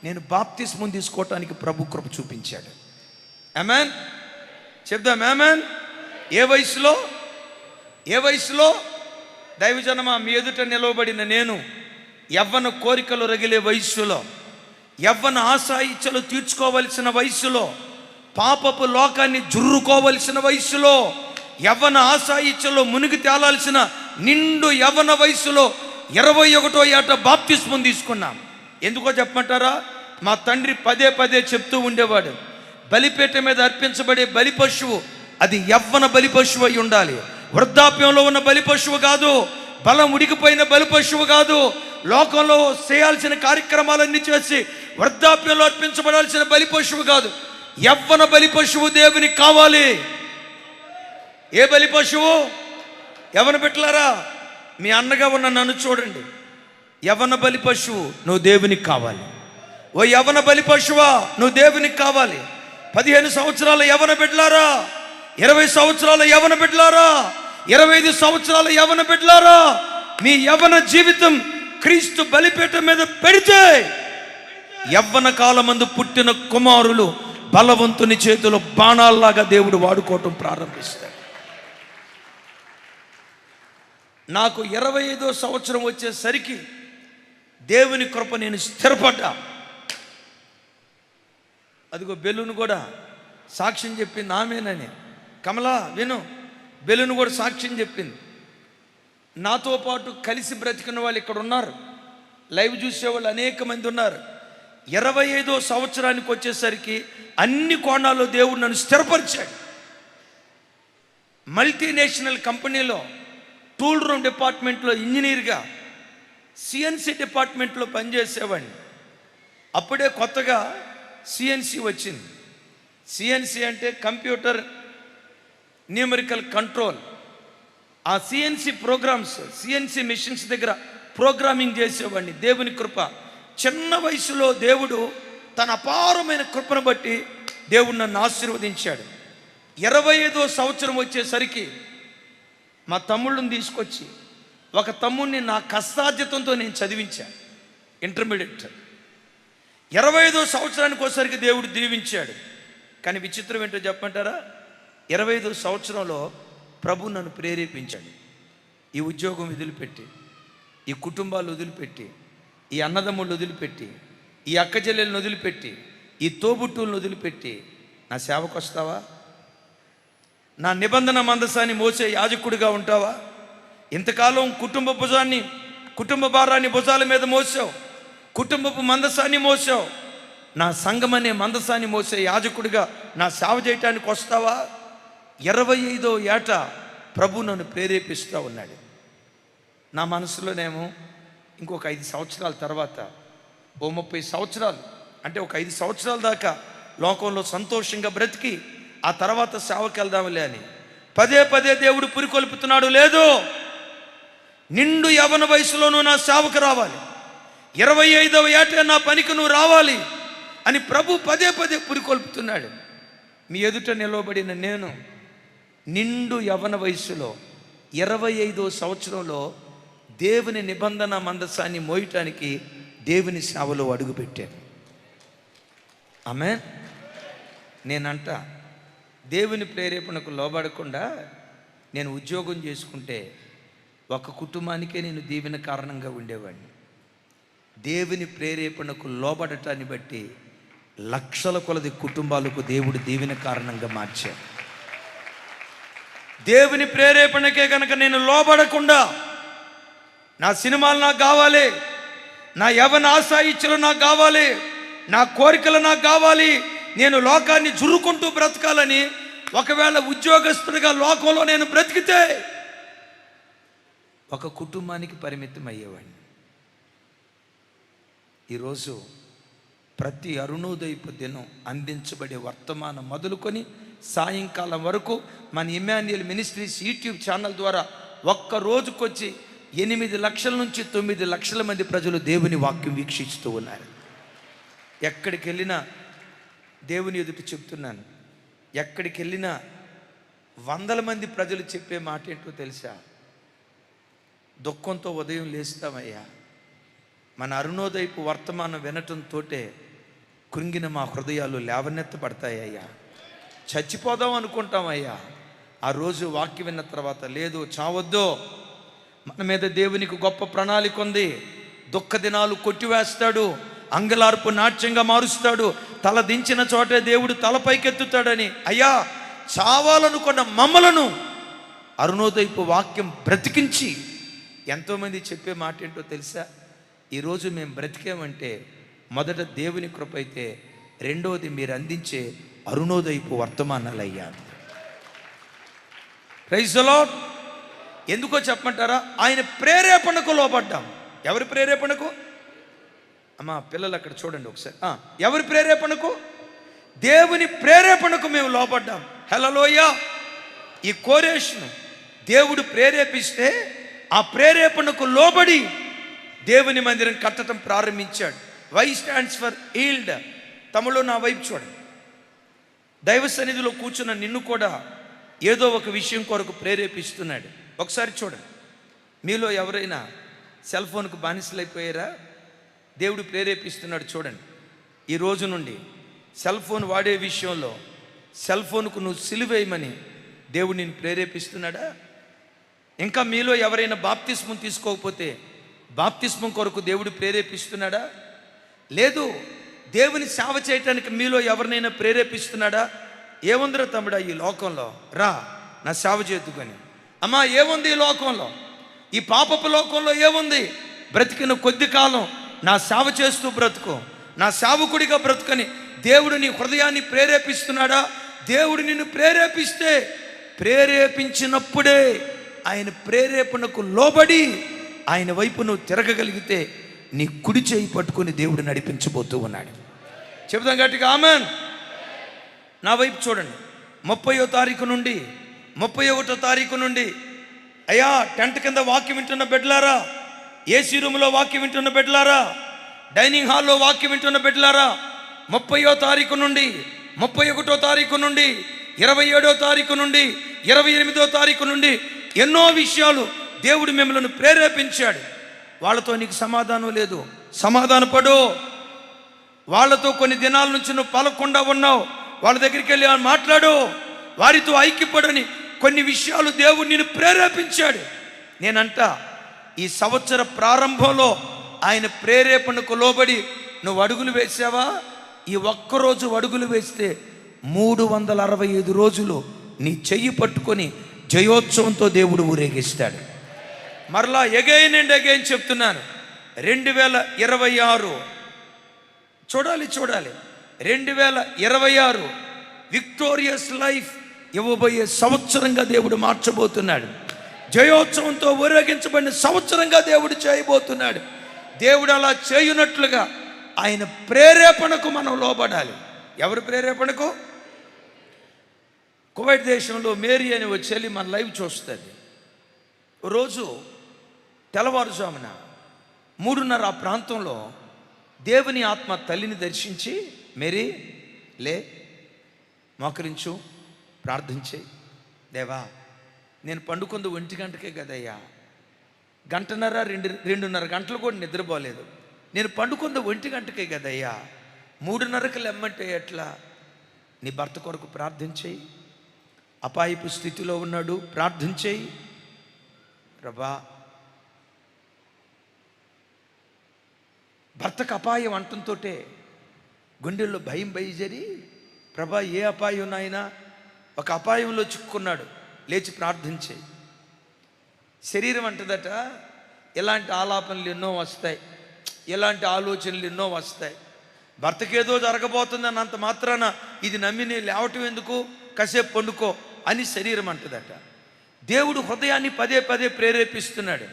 నేను బాప్తిస్మం తీసుకోవటానికి ప్రభు కృప చూపించాడు. ఆమేన్. చెప్దాం ఆమేన్. ఏ వయసులో దైవజనమా, మీ ఎదుట నిలవబడిన నేను యవ్వన కోరికలు రగిలే వయస్సులో, యవ్వన ఆశా ఇచ్చలు తీర్చుకోవలసిన వయస్సులో, పాపపు లోకాన్ని జుర్రుకోవలసిన వయస్సులో, యవ్వన ఆశా ఇచ్చలో మునిగి తేలాల్సిన నిండు యవ్వన వయసులో 21వ ఏట బాప్తిస్మం తీసుకున్నాం. ఎందుకో చెప్పమంటారా? మా తండ్రి పదే చెప్తూ ఉండేవాడు, బలిపీఠ మీద అర్పించబడే బలి పశువు అది యవ్వన బలి పశువు అయి ఉండాలి. వృద్ధాప్యంలో ఉన్న బలి పశువు కాదు, బలం ఉడికిపోయిన బలి పశువు కాదు, లోకంలో చేయాల్సిన కార్యక్రమాలన్నీ చేసి వృద్ధాప్యంలో అర్పించబడాల్సిన బలి పశువు కాదు, యవ్వన బలి పశువు దేవునికి కావాలి. ఏ బలి పశువు? యవ్వన బిడ్డలారా, మీ అన్నగా ఉన్న నన్ను చూడండి. యవ్వన బలి పశువు నువ్వు దేవునికి కావాలి. ఓ యవ్వన బలి పశువా, నువ్వు దేవునికి కావాలి. 15 సంవత్సరాల యవ్వన బిడ్డలారా, 20 సంవత్సరాల యవ్వన బిడ్డలారా, 25 సంవత్సరాల యవ్వన బిడ్డలారా, మీ యవ్వన జీవితం క్రీస్తు బలిపీఠం మీద పెడితే యవ్వన కాలమందు పుట్టిన కుమారులు బలవంతుని చేతిలో బాణాల్లాగా దేవుడు వాడుకోవటం ప్రారంభిస్తాడు. నాకు 25వ సంవత్సరం వచ్చేసరికి దేవుని కృప నేను స్థిరపడ్డా. అదిగో బెలూన్ కూడా సాక్ష్యం చెప్పింది ఆమెనని. కమలా విను, బెలూన్ కూడా సాక్ష్యం చెప్పింది. నాతో పాటు కలిసి బ్రతికిన వాళ్ళు ఇక్కడ ఉన్నారు, లైవ్ చూసేవాళ్ళు అనేక మంది ఉన్నారు. 25వ సంవత్సరానికి వచ్చేసరికి అన్ని కోణాల్లో దేవుడు నన్ను స్థిరపరిచాడు. మల్టీనేషనల్ కంపెనీలో టూల్ రూమ్ డిపార్ట్మెంట్లో ఇంజనీర్గా, సిఎన్సి డిపార్ట్మెంట్లో పనిచేసేవాడిని. అప్పుడే కొత్తగా సిఎన్సి వచ్చింది. సిఎన్సి అంటే కంప్యూటర్ న్యూమరికల్ కంట్రోల్. ఆ సిఎన్సి ప్రోగ్రామ్స్, సిఎన్సి మిషన్స్ దగ్గర ప్రోగ్రామింగ్ చేసేవాడిని. దేవుని కృప. చిన్న వయసులో దేవుడు తన అపారమైన కృపను బట్టి దేవుడు నన్ను ఆశీర్వదించాడు. 25వ సంవత్సరం వచ్చేసరికి మా తమ్ముళ్ళని తీసుకొచ్చి, ఒక తమ్ముడిని నా కష్టార్జితంతో నేను చదివించాను ఇంటర్మీడియట్. 25వ సంవత్సరానికి ఒకసారికి దేవుడు దీవించాడు. కానీ విచిత్రం ఏంటో చెప్పమంటారా? 25వ సంవత్సరంలో ప్రభు నన్ను ప్రేరేపించాడు. ఈ ఉద్యోగం వదిలిపెట్టి, ఈ కుటుంబాలు వదిలిపెట్టి, ఈ అన్నదమ్ముళ్ళు వదిలిపెట్టి, ఈ అక్క చెల్లెలను వదిలిపెట్టి, ఈ తోబుట్టువులను వదిలిపెట్టి నా సేవకు వస్తావా? నా నిబంధన మందసాన్ని మోసే యాజకుడిగా ఉంటావా? ఇంతకాలం కుటుంబ భారాన్ని భుజాల మీద మోసావు, కుటుంబపు మందసాన్ని మోసావు. నా సంఘమనే మందసాన్ని మోసే యాజకుడిగా నా సేవ చేయటానికి వస్తావా? 25వ ఏట ప్రభు నన్ను ప్రేరేపిస్తూ ఉన్నాడు. నా మనసులోనేమో ఇంకొక 5 సంవత్సరాల తర్వాత, ఓ 30 సంవత్సరాలు, అంటే ఒక 5 సంవత్సరాల దాకా లోకంలో సంతోషంగా బ్రతికి ఆ తర్వాత సేవకి వెళ్దాంలే అని పదే పదే దేవుడు పురికొల్పుతున్నాడు. లేదు, నిండు యవ్వన వయసులోనూ నా సేవకు రావాలి, 25వ ఏట నా పనికి నువ్వు రావాలి అని ప్రభు పదే పదే పురికొల్పుతున్నాడు. మీ ఎదుట నిలవబడిన నేను నిండు యవ్వన వయసులో 25వ సంవత్సరంలో దేవుని నిబంధన మందసాన్ని మోయటానికి దేవుని సేవలో అడుగుపెట్టాను. ఆమేన్. నేనంట దేవుని ప్రేరేపణకు లోబడకుండా నేను ఉద్యోగం చేసుకుంటే ఒక కుటుంబానికే నేను దీవెన కారణంగా ఉండేవాడిని. దేవుని ప్రేరేపణకు లోబడటాన్ని బట్టి లక్షల కొలది కుటుంబాలకు దేవుడు దీవెన కారణంగా మార్చాడు. దేవుని ప్రేరేపణకే కనుక నేను లోబడకుండా, నా సినిమాలు నాకు కావాలి, నా యవ్వన ఆశయిచ్చలు నాకు కావాలి, నా కోరికలు నాకు కావాలి, నేను లోకాన్ని జురుకుంటూ బ్రతకాలని ఒకవేళ ఉద్యోగస్తుడిగా లోకంలో నేను బ్రతికితే ఒక కుటుంబానికి పరిమితం అయ్యేవాడిని. ఈరోజు ప్రతి అరుణోదయపు దినం అందించబడే వర్తమానం మొదలుకొని సాయంకాలం వరకు మన ఇమ్మాన్యుయల్ మినిస్ట్రీస్ యూట్యూబ్ ఛానల్ ద్వారా ఒక్క రోజుకొచ్చి 8 లక్షల నుంచి 9 లక్షల మంది ప్రజలు దేవుని వాక్యం వీక్షిస్తూ ఉన్నారు. ఎక్కడికి వెళ్ళినా దేవుని ఎదుట చెప్తున్నాను, ఎక్కడికి వెళ్ళినా 100 మంది ప్రజలు చెప్పే మాట ఏంటో తెలుసా? దుఃఖంతో ఉదయం లేస్తామయ్యా, మన అరుణోదయపు వర్తమానం వినటంతో కృంగిన మా హృదయాలు లేవనెత్తబడతాయ్యా. చచ్చిపోదాం అనుకుంటామయ్యా, ఆ రోజు వాక్యం విన్న తర్వాత లేదు, చావద్దు, మన మీద దేవునికి గొప్ప ప్రణాళిక ఉంది. దుఃఖ దినాలు కొట్టివేస్తాడు, అంగలార్పు నాట్యంగా మారుస్తాడు, తల దించిన చోటే దేవుడు తలపైకెత్తుతాడని. అయ్యా, చావాలనుకున్న మమ్మలను అరుణోదయపు వాక్యం బ్రతికించి ఎంతోమంది చెప్పే మాట ఏంటో తెలుసా? ఈరోజు మేము బ్రతికామంటే మొదట దేవుని కృప అయితే, రెండవది మీరు అందించే అరుణోదయపు వర్తమానాలు అయ్యా. Praise the lord. ఎందుకో చెప్పమంటారా? ఆయన ప్రేరేపణకు లోబడ్డాం. ఎవరి ప్రేరేపణకు? అమ్మా పిల్లలు అక్కడ చూడండి ఒకసారి. ఎవరి ప్రేరేపణకు? దేవుని ప్రేరేపణకు మేము లోబడ్డాం. హల్లెలూయా. ఈ కోరేషును దేవుడు ప్రేరేపిస్తే ఆ ప్రేరేపణకు లోబడి దేవుని మందిరం కట్టడం ప్రారంభించాడు. Y stands for yield. తమలో నా వైపు చూడండి. దైవ సన్నిధిలో కూర్చున్న నిన్ను కూడా ఏదో ఒక విషయం కొరకు ప్రేరేపిస్తున్నాడు. ఒకసారి చూడండి. మీలో ఎవరైనా సెల్ ఫోన్కు బానిసలైపోయారా? దేవుడు ప్రేరేపిస్తున్నాడు. చూడండి, ఈ రోజు నుండి సెల్ ఫోన్ వాడే విషయంలో సెల్ ఫోన్కు నువ్వు సిలువేయమని దేవుడు నిన్ను ప్రేరేపిస్తున్నాడా? ఇంకా మీలో ఎవరైనా బాప్తిస్మం తీసుకోకపోతే బాప్తిస్మం కొరకు దేవుడు ప్రేరేపిస్తున్నాడా? లేదు. దేవుని సేవ చేయటానికి మీలో ఎవరినైనా ప్రేరేపిస్తున్నాడా? ఏముందిరా తమ్ముడా ఈ లోకంలో, రా నా సేవ చేద్దుకొని. అమ్మా, ఏముంది ఈ లోకంలో? ఈ పాపపు లోకంలో ఏముంది? బ్రతికిన కొద్ది కాలం నా సేవ చేస్తూ బ్రతుకు, నా సేవకుడిగా బ్రతుకని దేవుడు నీ హృదయాన్ని ప్రేరేపిస్తున్నాడా? దేవుడు నిన్ను ప్రేరేపిస్తే, ప్రేరేపించినప్పుడే ఆయన ప్రేరేపణకు లోబడి ఆయన వైపు నువ్వు తిరగగలిగితే నీ కుడి చేయి పట్టుకొని దేవుడు నడిపించబోతూ ఉన్నాడు. చెబుతాం గట్టిగా ఆమేన్. నా వైపు చూడండి. 30వ తారీఖు నుండి 31వ తారీఖు నుండి అయ్యా, టెంట్ కింద వాక్యం వింటున్న బిడ్డలారా, ఏసీ రూమ్లో వాక్యం వింటున్న బిడ్డలారా, డైనింగ్ హాల్లో వాక్యం వింటున్న బిడ్డలారా, 30వ తారీఖు నుండి 31వ తారీఖు నుండి 27వ తారీఖు నుండి 28వ తారీఖు నుండి ఎన్నో విషయాలు దేవుడు మిమ్మల్ని ప్రేరేపించాడు. వాళ్ళతో నీకు సమాధానం లేదు, సమాధానపడు. వాళ్ళతో కొన్ని దినాల నుంచి నువ్వు పలకుండా ఉన్నావు, వాళ్ళ దగ్గరికి వెళ్ళి మాట్లాడు, వారితో ఐక్యపడని కొన్ని విషయాలు దేవుడు నిన్ను ప్రేరేపించాడు. నేనంట ఈ సంవత్సర ప్రారంభంలో ఆయన ప్రేరేపణకు లోబడి నువ్వు అడుగులు వేసావా? ఈ ఒక్కరోజు అడుగులు వేస్తే 365 రోజులు నీ చెయ్యి పట్టుకొని జయోత్సవంతో దేవుడు ఊరేగిస్తాడు. మరలా ఎగైన్ అండ్ ఎగైన్ చెప్తున్నాను, 2026 చూడాలి 2026 విక్టోరియస్ లైఫ్ ఇవ్వబోయే సంవత్సరంగా దేవుడు మార్చబోతున్నాడు. జయోత్సవంతో ఊరేగించబడిన సంవత్సరంగా దేవుడు చేయబోతున్నాడు. దేవుడు అలా చేయునట్లుగా ఆయన ప్రేరేపణకు మనం లోబడాలి. ఎవరి ప్రేరేపణకు? కువైట్ దేశంలో మేరీ అని వచ్చి వెళ్ళి మన లైవ్ చూస్తుంది. రోజు తెల్లవారుజామున 3:30 ఆ ప్రాంతంలో దేవుని ఆత్మ తల్లిని దర్శించి, మేరీ లే, మోకరించు, ప్రార్థించే. దేవా, నేను పండుకుంది 1 గంటకే కదయ్యా, 2:30 గంటలు కూడా నిద్రపోలేదు. నేను పండుకుంది 1 గంటకే కదయ్యా, 3:30కి లెమ్మంటే ఎట్లా? నీ భర్త కొరకు ప్రార్థించేయి, అపాయపు స్థితిలో ఉన్నాడు, ప్రార్థించేయి. ప్రభా, భర్తకు అపాయం అంటంతో గుండెల్లో భయం బయజరి, ప్రభా ఏ అపాయం నాయనా, ఒక అపాయంలో చిక్కుకున్నాడు, లేచి ప్రార్థించేయి. శరీరం అంటదట, ఇలాంటి ఆలాపనలు ఎన్నో వస్తాయి, ఇలాంటి ఆలోచనలు ఎన్నో వస్తాయి. భర్తకేదో జరగబోతుందని అంత మాత్రాన ఇది నమ్మి నేను లేవటం ఎందుకు, కాసేపు పండుకో అని శరీరం అంటదట. దేవుడు హృదయాన్ని పదే పదే ప్రేరేపిస్తున్నాడు.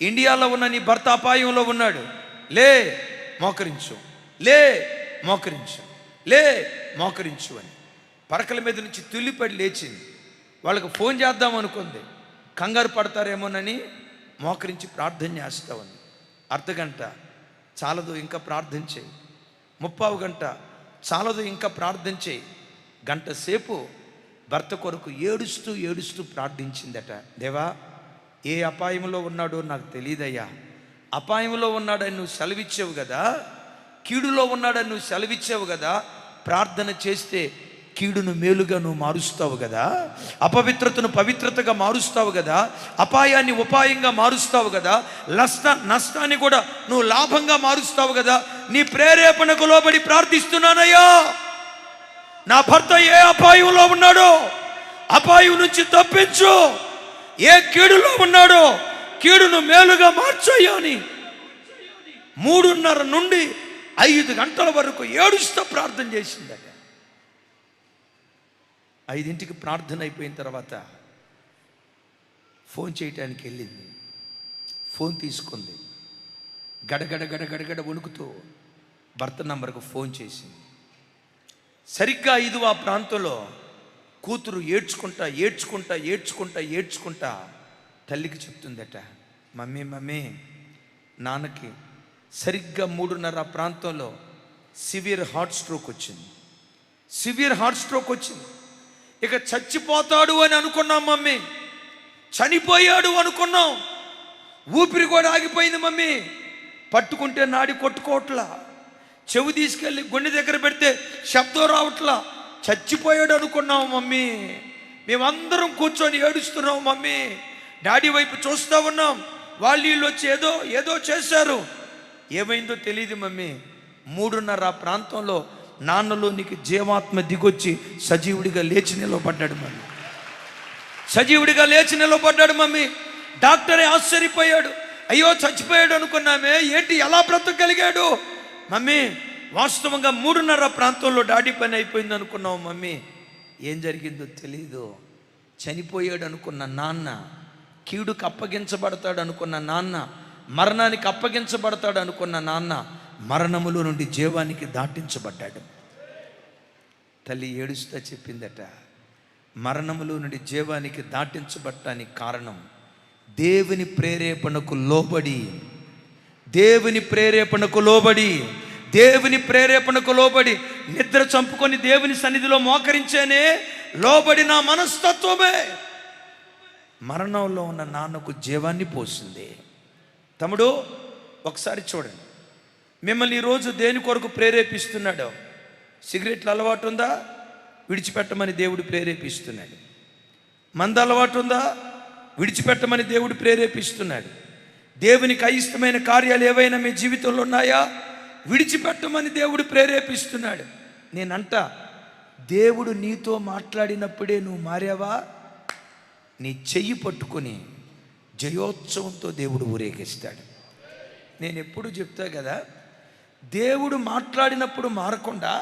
ఇండియాలో ఉన్న నీ భర్త అపాయంలో ఉన్నాడు, లే మోకరించు, లే మోకరించు, లే మోకరించు అని. పరకల మీద నుంచి తుల్లిపడి లేచింది. వాళ్ళకు ఫోన్ చేద్దాం అనుకుంది, కంగారు పడతారేమోనని మోకరించి ప్రార్థన చేస్తా ఉంది. అర్ధగంట చాలదు, ఇంకా ప్రార్థన చేయి. 30 గంట చాలదు, ఇంకా ప్రార్థన చేయి. గంట సేపు భర్త కొరకు ఏడుస్తూ ప్రార్థించిందట. దేవా, ఏ అపాయంలో ఉన్నాడో నాకు తెలియదయ్యా, అపాయంలో ఉన్నాడని నువ్వు సెలవిచ్చావు కదా, కీడులో ఉన్నాడని నువ్వు సెలవిచ్చావు కదా, ప్రార్థన చేస్తే కీడును మేలుగా నువ్వు మారుస్తావు కదా, అపవిత్రతను పవిత్రతగా మారుస్తావు కదా, అపాయాన్ని ఉపాయంగా మారుస్తావు కదా, నష్టాన్ని కూడా నువ్వు లాభంగా మారుస్తావు కదా. నీ ప్రేరేపణకు లోబడి ప్రార్థిస్తున్నానయ్యా, నా భర్త ఏ అపాయంలో ఉన్నాడో అపాయం నుంచి తప్పించు, ఏ కీడులో ఉన్నాడో కీడును మేలుగా మార్చయ్యా అని 3:30 నుండి 5 గంటల వరకు ఏడుస్తూ ప్రార్థన చేసిందట. 5ంటికి ప్రార్థన అయిపోయిన తర్వాత ఫోన్ చేయటానికి వెళ్ళింది. ఫోన్ తీసుకుంది, గడగడ వణుకుతూ భర్త నంబర్కు ఫోన్ చేసింది. సరిగ్గా 5 ఆ ప్రాంతంలో కూతురు ఏడ్చుకుంటా తల్లికి చెప్తుందట, మమ్మీ నాన్నకి సరిగ్గా 3:30 ఆ ప్రాంతంలో సివియర్ హార్ట్ స్ట్రోక్ వచ్చింది. ఇక చచ్చిపోతాడు అని అనుకున్నాం మమ్మీ, చనిపోయాడు అనుకున్నాం, ఊపిరి కూడా ఆగిపోయింది మమ్మీ, పట్టుకుంటే నాడి కొట్టుకోవట్లా, చెవి తీసుకెళ్ళి గుండె దగ్గర పెడితే శబ్దం రావట్లా, చచ్చిపోయాడు అనుకున్నాం మమ్మీ. మేమందరం కూర్చొని ఏడుస్తున్నాం మమ్మీ, డాడీ వైపు చూస్తూ ఉన్నాం, వాళ్ళు వీళ్ళు వచ్చి ఏదో చేశారు, ఏమైందో తెలియదు మమ్మీ. 3:30 ఆ ప్రాంతంలో నాన్నలోనికి జీవాత్మ దిగొచ్చి సజీవుడిగా లేచి నిలబడ్డాడు మమ్మీ. డాక్టరే ఆశ్చర్యపోయాడు, అయ్యో చచ్చిపోయాడు అనుకున్నామే, ఏంటి ఎలా బ్రతకగలిగాడు మమ్మీ? వాస్తవంగా 3:30 ప్రాంతంలో డాడీ పని అయిపోయింది అనుకున్నావు మమ్మీ, ఏం జరిగిందో తెలీదు. చనిపోయాడు అనుకున్న నాన్న, కీడుకు అప్పగించబడతాడు అనుకున్న నాన్న, మరణానికి అప్పగించబడతాడు అనుకున్న నాన్న మరణములో నుండి జీవానికి దాటించబడ్డాడు. తల్లి ఏడుస్తా చెప్పిందట, మరణములో నుండి జీవానికి దాటించబడటానికి కారణం దేవుని ప్రేరేపణకు లోబడి నిద్ర చంపుకొని దేవుని సన్నిధిలో మోకరించేనే లోబడిన మనస్తత్వమే మరణంలో ఉన్న నాన్నకు జీవాన్ని పోసింది. తమ్ముడు, ఒకసారి చూడండి, మిమ్మల్ని ఈరోజు దేని కొరకు ప్రేరేపిస్తున్నాడో? సిగరెట్ల అలవాటు ఉందా? విడిచిపెట్టమని దేవుడు ప్రేరేపిస్తున్నాడు. మంద అలవాటు ఉందా? విడిచిపెట్టమని దేవుడు ప్రేరేపిస్తున్నాడు. దేవునికి అయిష్టమైన కార్యాలు ఏవైనా మీ జీవితంలో ఉన్నాయా, విడిచిపెట్టమని దేవుడు ప్రేరేపిస్తున్నాడు. నేనంట, దేవుడు నీతో మాట్లాడినప్పుడే నువ్వు మారావా, నీ చెయ్యి పట్టుకొని జయోత్సవంతో దేవుడు ఊరేగిస్తాడు. నేను ఎప్పుడు చెప్తా కదా, దేవుడు మాట్లాడినప్పుడు మారకుండా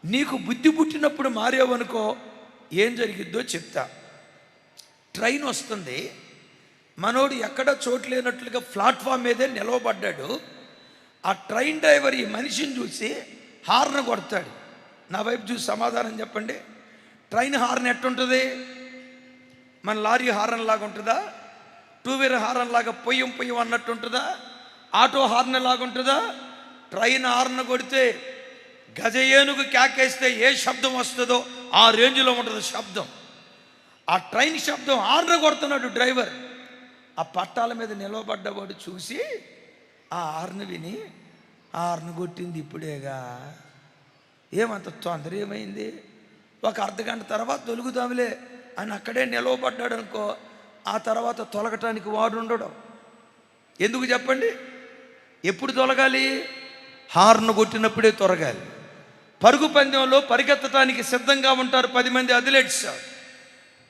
నీకు బుద్ధి పుట్టినప్పుడు మారేవనుకో, ఏం జరిగిద్దో చెప్తా. ట్రైన్ వస్తుంది, మనోడు ఎక్కడ చోటు లేనట్లుగా ప్లాట్ఫామ్ మీదే నిలవబడ్డాడు. ఆ ట్రైన్ డ్రైవర్ ఈ మనిషిని చూసి హార్న్ కొడతాడు. నా వైపు చూసి సమాధానం చెప్పండి. ట్రైన్ హార్న్ ఎట్టుంటుంది? మన లారీ హార్న్ లాగా ఉంటుందా? టూ వీలర్ హార్న్ లాగా పొయ్యం పొయ్యం అన్నట్టు ఉంటుందా? ఆటో హార్న్ లాగా ఉంటుందా? ట్రైన్ హార్న్ కొడితే గజ ఏనుగు కేకేస్తే ఏ శబ్దం వస్తుందో ఆ రేంజ్లో ఉంటుంది శబ్దం. ఆ ట్రైన్ శబ్దం హార్న్ కొడుతున్నాడు డ్రైవర్. ఆ పట్టాల మీద నిలవబడ్డవాడు చూసి ఆ హార్న్ విని, హార్న్ కొట్టింది ఇప్పుడేగా, ఏమంత తొందర ఏమైంది, ఒక అర్ధగంట తర్వాత తొలుగుదాంలే అని అక్కడే నిలవబడ్డాడు అనుకో, ఆ తర్వాత తొలగటానికి వాడు ఉండడు. ఎందుకు చెప్పండి? ఎప్పుడు తొలగాలి? హార్న్ కొట్టినప్పుడే తొలగాలి. పరుగు పందెంలో పరిగెత్తడానికి సిద్ధంగా ఉంటారు 10 మంది అథ్లెట్స్.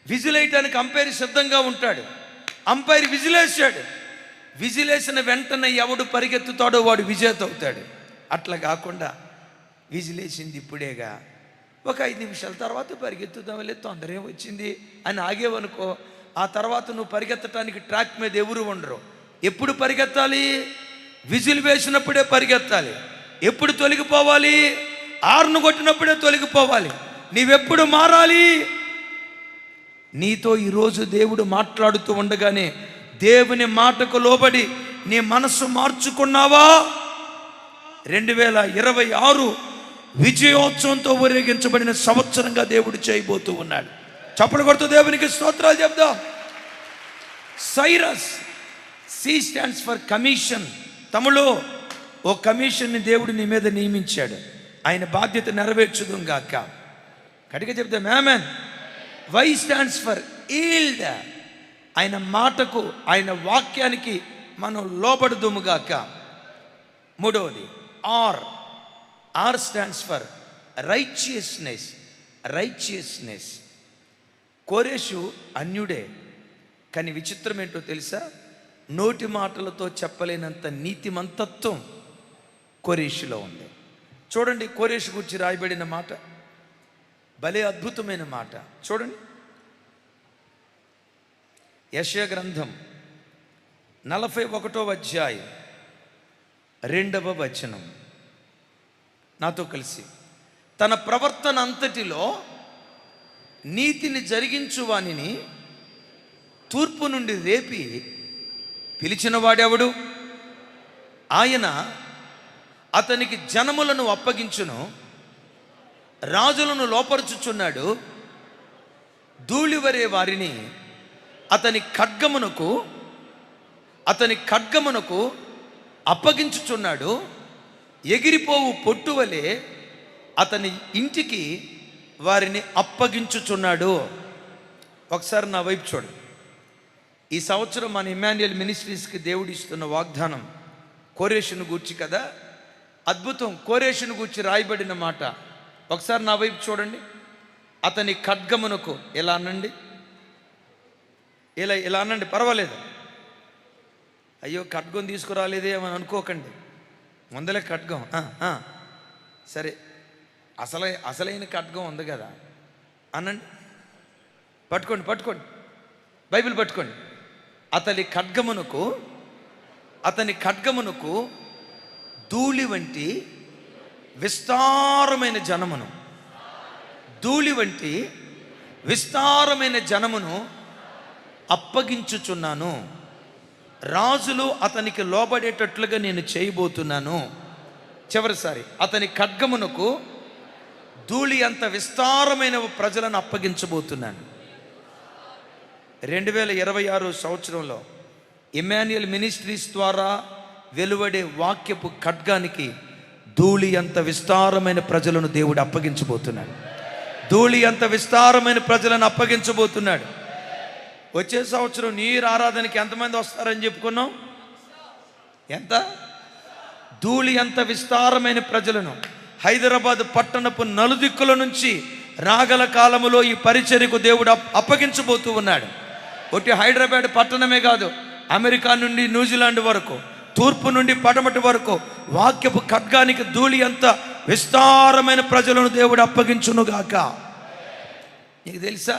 విజిల్ వేయటానికి అంపైర్ సిద్ధంగా ఉంటాడు. అంపైర్ విజిలేసాడు, విజిలేసిన వెంటనే ఎవడు పరిగెత్తుతాడో వాడు విజేత అవుతాడు. అట్లా కాకుండా విజిలేసింది ఇప్పుడేగా, ఒక 5 నిమిషాల తర్వాత పరిగెత్తుదాంలే, తొందర ఏం వచ్చింది అని ఆగేవనుకో, ఆ తర్వాత నువ్వు పరిగెత్తడానికి ట్రాక్ మీద ఎవరు ఉండరు. ఎప్పుడు పరిగెత్తాలి? విజిల్ వేసినప్పుడే పరిగెత్తాలి. ఎప్పుడు తొలగిపోవాలి? హార్న్ కొట్టినప్పుడే తొలగిపోవాలి. నీవెప్పుడు మారాలి? నీతో ఈరోజు దేవుడు మాట్లాడుతూ ఉండగానే దేవుని మాటకు లోబడి నీ మనస్సు మార్చుకున్నావా? 2026 విజయోత్సవంతో ఊరేగించబడిన సంవత్సరంగా దేవుడు చేయబోతూ ఉన్నాడు. చప్పట్లు కొడుతూ దేవునికి స్తోత్రాలు చెప్దాం. Cyrus, C stands for commission. తమ్ముడు, ఓ కమిషన్ని దేవుడు నీ మీద నియమించాడు. ఆయన బాధ్యత నెరవేర్చుదుం గాక. గట్టిగా చెప్దాం amen. Y stands for yield. ఆయన మాటకు, ఆయన వాక్యానికి మనం లోబడుదుము గాక. మూడవది R. R stands for righteousness. Righteousness. కోరేషు అన్యుడే, కానీ విచిత్రం ఏంటో తెలుసా? నోటి మాటలతో చెప్పలేనంత నీతిమంతత్వం కోరేషులో ఉంది. చూడండి, కోరేషు గురించి రాయబడిన మాట భలే అద్భుతమైన మాట. చూడండి, యెషయా గ్రంథం 41వ అధ్యాయం 2వ వచనం. నాతో కలిసి, తన ప్రవర్తన అంతటిలో నీతిని జరిగించు వానిని తూర్పు నుండి రేపి పిలిచిన వాడెవడు? ఆయన అతనికి జనములను అప్పగించును, రాజులను లోపరుచుచున్నాడు. ధూళివరే వారిని అతని ఖడ్గమునకు అప్పగించుచున్నాడు. ఎగిరిపోవు పొట్టువలే అతని ఇంటికి వారిని అప్పగించుచున్నాడు. ఒకసారి నా వైపు చూడు. ఈ సంవత్సరం మన ఇమ్మాన్యుయల్ మినిస్ట్రీస్కి దేవుడు ఇస్తున్న వాగ్దానం కోరేషును గూర్చి కదా. అద్భుతం. కోరేషును గూర్చి రాయబడిన మాట. ఒకసారి నా వైపు చూడండి. అతని ఖడ్గమునకు, ఎలా అనండి, ఇలా అనండి, పర్వాలేదు. అయ్యో ఖడ్గం తీసుకురాలేదే అని అనుకోకండి. ముందలే ఖడ్గం. సరే, అసలైన ఖడ్గం ఉంది కదా అనండి. పట్టుకోండి, బైబిల్ పట్టుకోండి. అతని ఖడ్గమునకు ధూళి వంటి విస్తారమైన జనమును అప్పగించుచున్నాను. రాజులు అతనికి లోబడేటట్లుగా నేను చేయబోతున్నాను. చివరిసారి, అతని ఖడ్గమునకు ధూళి అంత విస్తారమైన ప్రజలను అప్పగించబోతున్నాను. 2026 సంవత్సరంలో ఇమ్మాన్యుయల్ మినిస్ట్రీస్ ద్వారా వెలువడే వాక్యపు ఖడ్గానికి ధూళి అంత విస్తారమైన ప్రజలను దేవుడు అప్పగించబోతున్నాడు. వచ్చే సంవత్సరం న్యూ ఇయర్ ఆరాధనకి ఎంతమంది వస్తారని చెప్పుకున్నాం? ఎంత? ధూళి ఎంత విస్తారమైన ప్రజలను హైదరాబాద్ పట్టణపు నలుదిక్కుల నుంచి రాగల కాలములో ఈ పరిచర్యకు దేవుడు అప్పగించబోతూ ఉన్నాడు. ఒకటి హైదరాబాద్ పట్టణమే కాదు, అమెరికా నుండి న్యూజిలాండ్ వరకు, తూర్పు నుండి పడమటి వరకు వాక్యపు ఖడ్గానికి ధూళి అంత విస్తారమైన ప్రజలను దేవుడు అప్పగించునుగాక. నీకు తెలుసా,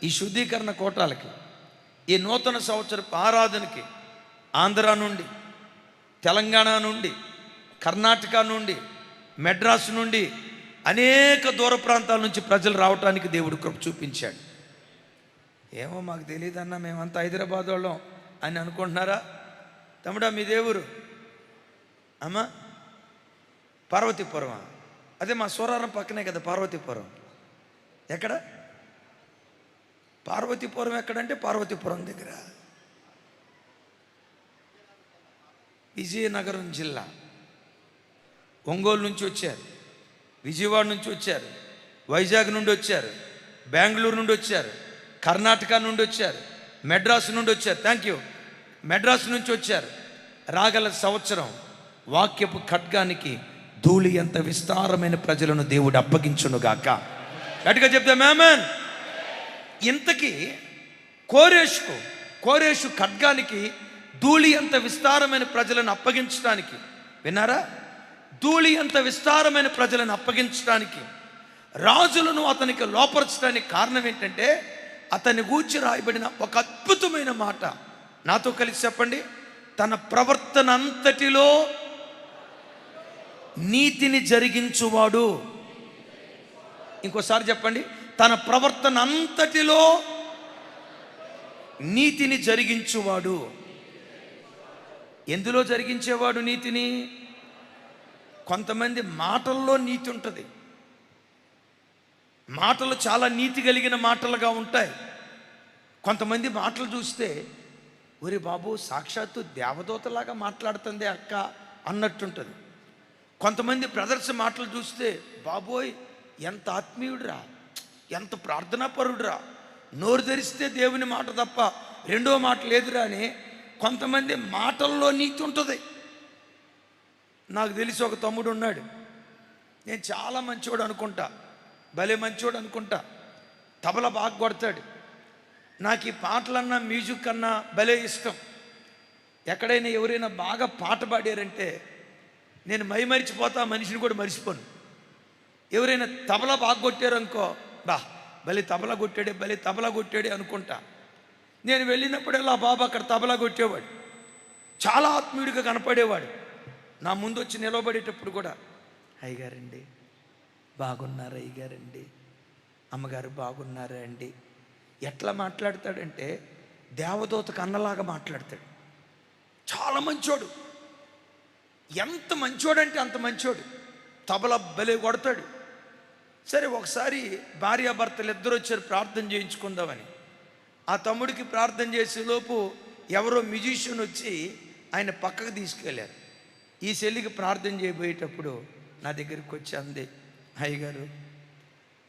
ఈ శుద్ధీకరణ కోటాలకి, ఈ నూతన సంవత్సరపు ఆరాధనకి ఆంధ్ర నుండి, తెలంగాణ నుండి, కర్ణాటక నుండి, మెడ్రాస్ నుండి అనేక దూర ప్రాంతాల నుంచి ప్రజలు రావటానికి దేవుడు కృప చూపించాడు. ఏమో మాకు తెలియదన్నా, మేమంతా హైదరాబాద్ వాళ్ళం అని అనుకుంటున్నారా? తమ్ముడా, మీ దేవురు అమ్మా పార్వతీపురం. అదే మా సూరారం పక్కనే కదా పార్వతీపురం. ఎక్కడ పార్వతీపురం? ఎక్కడంటే పార్వతీపురం దగ్గర, విజయనగరం జిల్లా. ఒంగోలు నుంచి వచ్చారు, విజయవాడ నుంచి వచ్చారు, వైజాగ్ నుండి వచ్చారు, బెంగళూరు నుండి వచ్చారు, కర్ణాటక నుండి వచ్చారు, మెడ్రాస్ నుండి వచ్చారు. Thank you. మెడ్రాస్ నుంచి వచ్చారు. రాగల సంవత్సరం వాక్యపు ఖడ్గానికి ధూళి ఎంత విస్తారమైన ప్రజలను దేవుడు అప్పగించునుగాక. గట్టిగా చెప్తాం ఆమేన్. ఇంతకీ కోరేషు ఖడ్గానికి ధూళి అంత విస్తారమైన ప్రజలను అప్పగించడానికి, విన్నారా? ధూళి అంత విస్తారమైన ప్రజలను అప్పగించడానికి, రాజులను అతనికి లోపరచడానికి కారణం ఏంటంటే, అతని గూర్చి రాయబడిన ఒక అద్భుతమైన మాట. నాతో కలిసి చెప్పండి. తన ప్రవర్తన అంతటిలో నీతిని జరిగించువాడు. ఇంకోసారి చెప్పండి. తన ప్రవర్తన అంతటిలో నీతిని జరిగించువాడు. ఎందులో జరిగించేవాడు నీతిని? కొంతమంది మాటల్లో నీతి ఉంటుంది, మాటలు చాలా నీతి కలిగిన మాటలుగా ఉంటాయి. కొంతమంది మాటలు చూస్తే, ఒరే బాబు, సాక్షాత్తు దేవదూతలాగా మాట్లాడుతుంది అక్క అన్నట్టుంటుంది. కొంతమంది బ్రదర్స్ మాటలు చూస్తే, బాబోయ్ ఎంత ఆత్మీయుడురా, ఎంత ప్రార్థనాపరుడురా, నోరు తెరిస్తే దేవుని మాట తప్ప రెండో మాట లేదురా అని కొంతమంది మాటల్లో నీతి ఉంటుంది. నాకు తెలిసి ఒక తమ్ముడు ఉన్నాడు, నేను చాలా మంచివాడు అనుకుంటా, భలే మంచివాడు అనుకుంటా, తబలా బాగా కొడతాడు. నాకు ఈ పాటలన్నా మ్యూజిక్ అన్నా భలే ఇష్టం. ఎక్కడైనా ఎవరైనా బాగా పాట పాడారంటే నేను మరిచిపోతా, మనిషిని కూడా మర్చిపోను. ఎవరైనా తబలా బాగా కొట్టారనుకో, భలే తబలా కొట్టాడే, భలే తబలా కొట్టాడే అనుకుంటా. నేను వెళ్ళినప్పుడల్లా బాబా అక్కడ తబలా కొట్టేవాడు, చాలా ఆత్మీయుడిగా కనపడేవాడు. నా ముందు వచ్చి నిలబడేటప్పుడు కూడా, అయ్యగారండి బాగున్నారా, అయ్యగారండి, అమ్మగారు బాగున్నారా అండి. ఎట్లా మాట్లాడతాడంటే దేవదూతకు అన్నలాగా మాట్లాడతాడు. చాలా మంచోడు, ఎంత మంచోడంటే అంత మంచోడు. తబలా భలే కొడతాడు. సరే, ఒకసారి భార్యాభర్తలు ఇద్దరు వచ్చారు ప్రార్థన చేయించుకుందామని. ఆ తమ్ముడికి ప్రార్థన చేసేలోపు ఎవరో మ్యూజిషియన్ వచ్చి ఆయన పక్కకు తీసుకెళ్ళారు. ఈ చెల్లికి ప్రార్థన చేయబోయేటప్పుడు నా దగ్గరికి వచ్చి అంది, అయ్యగారు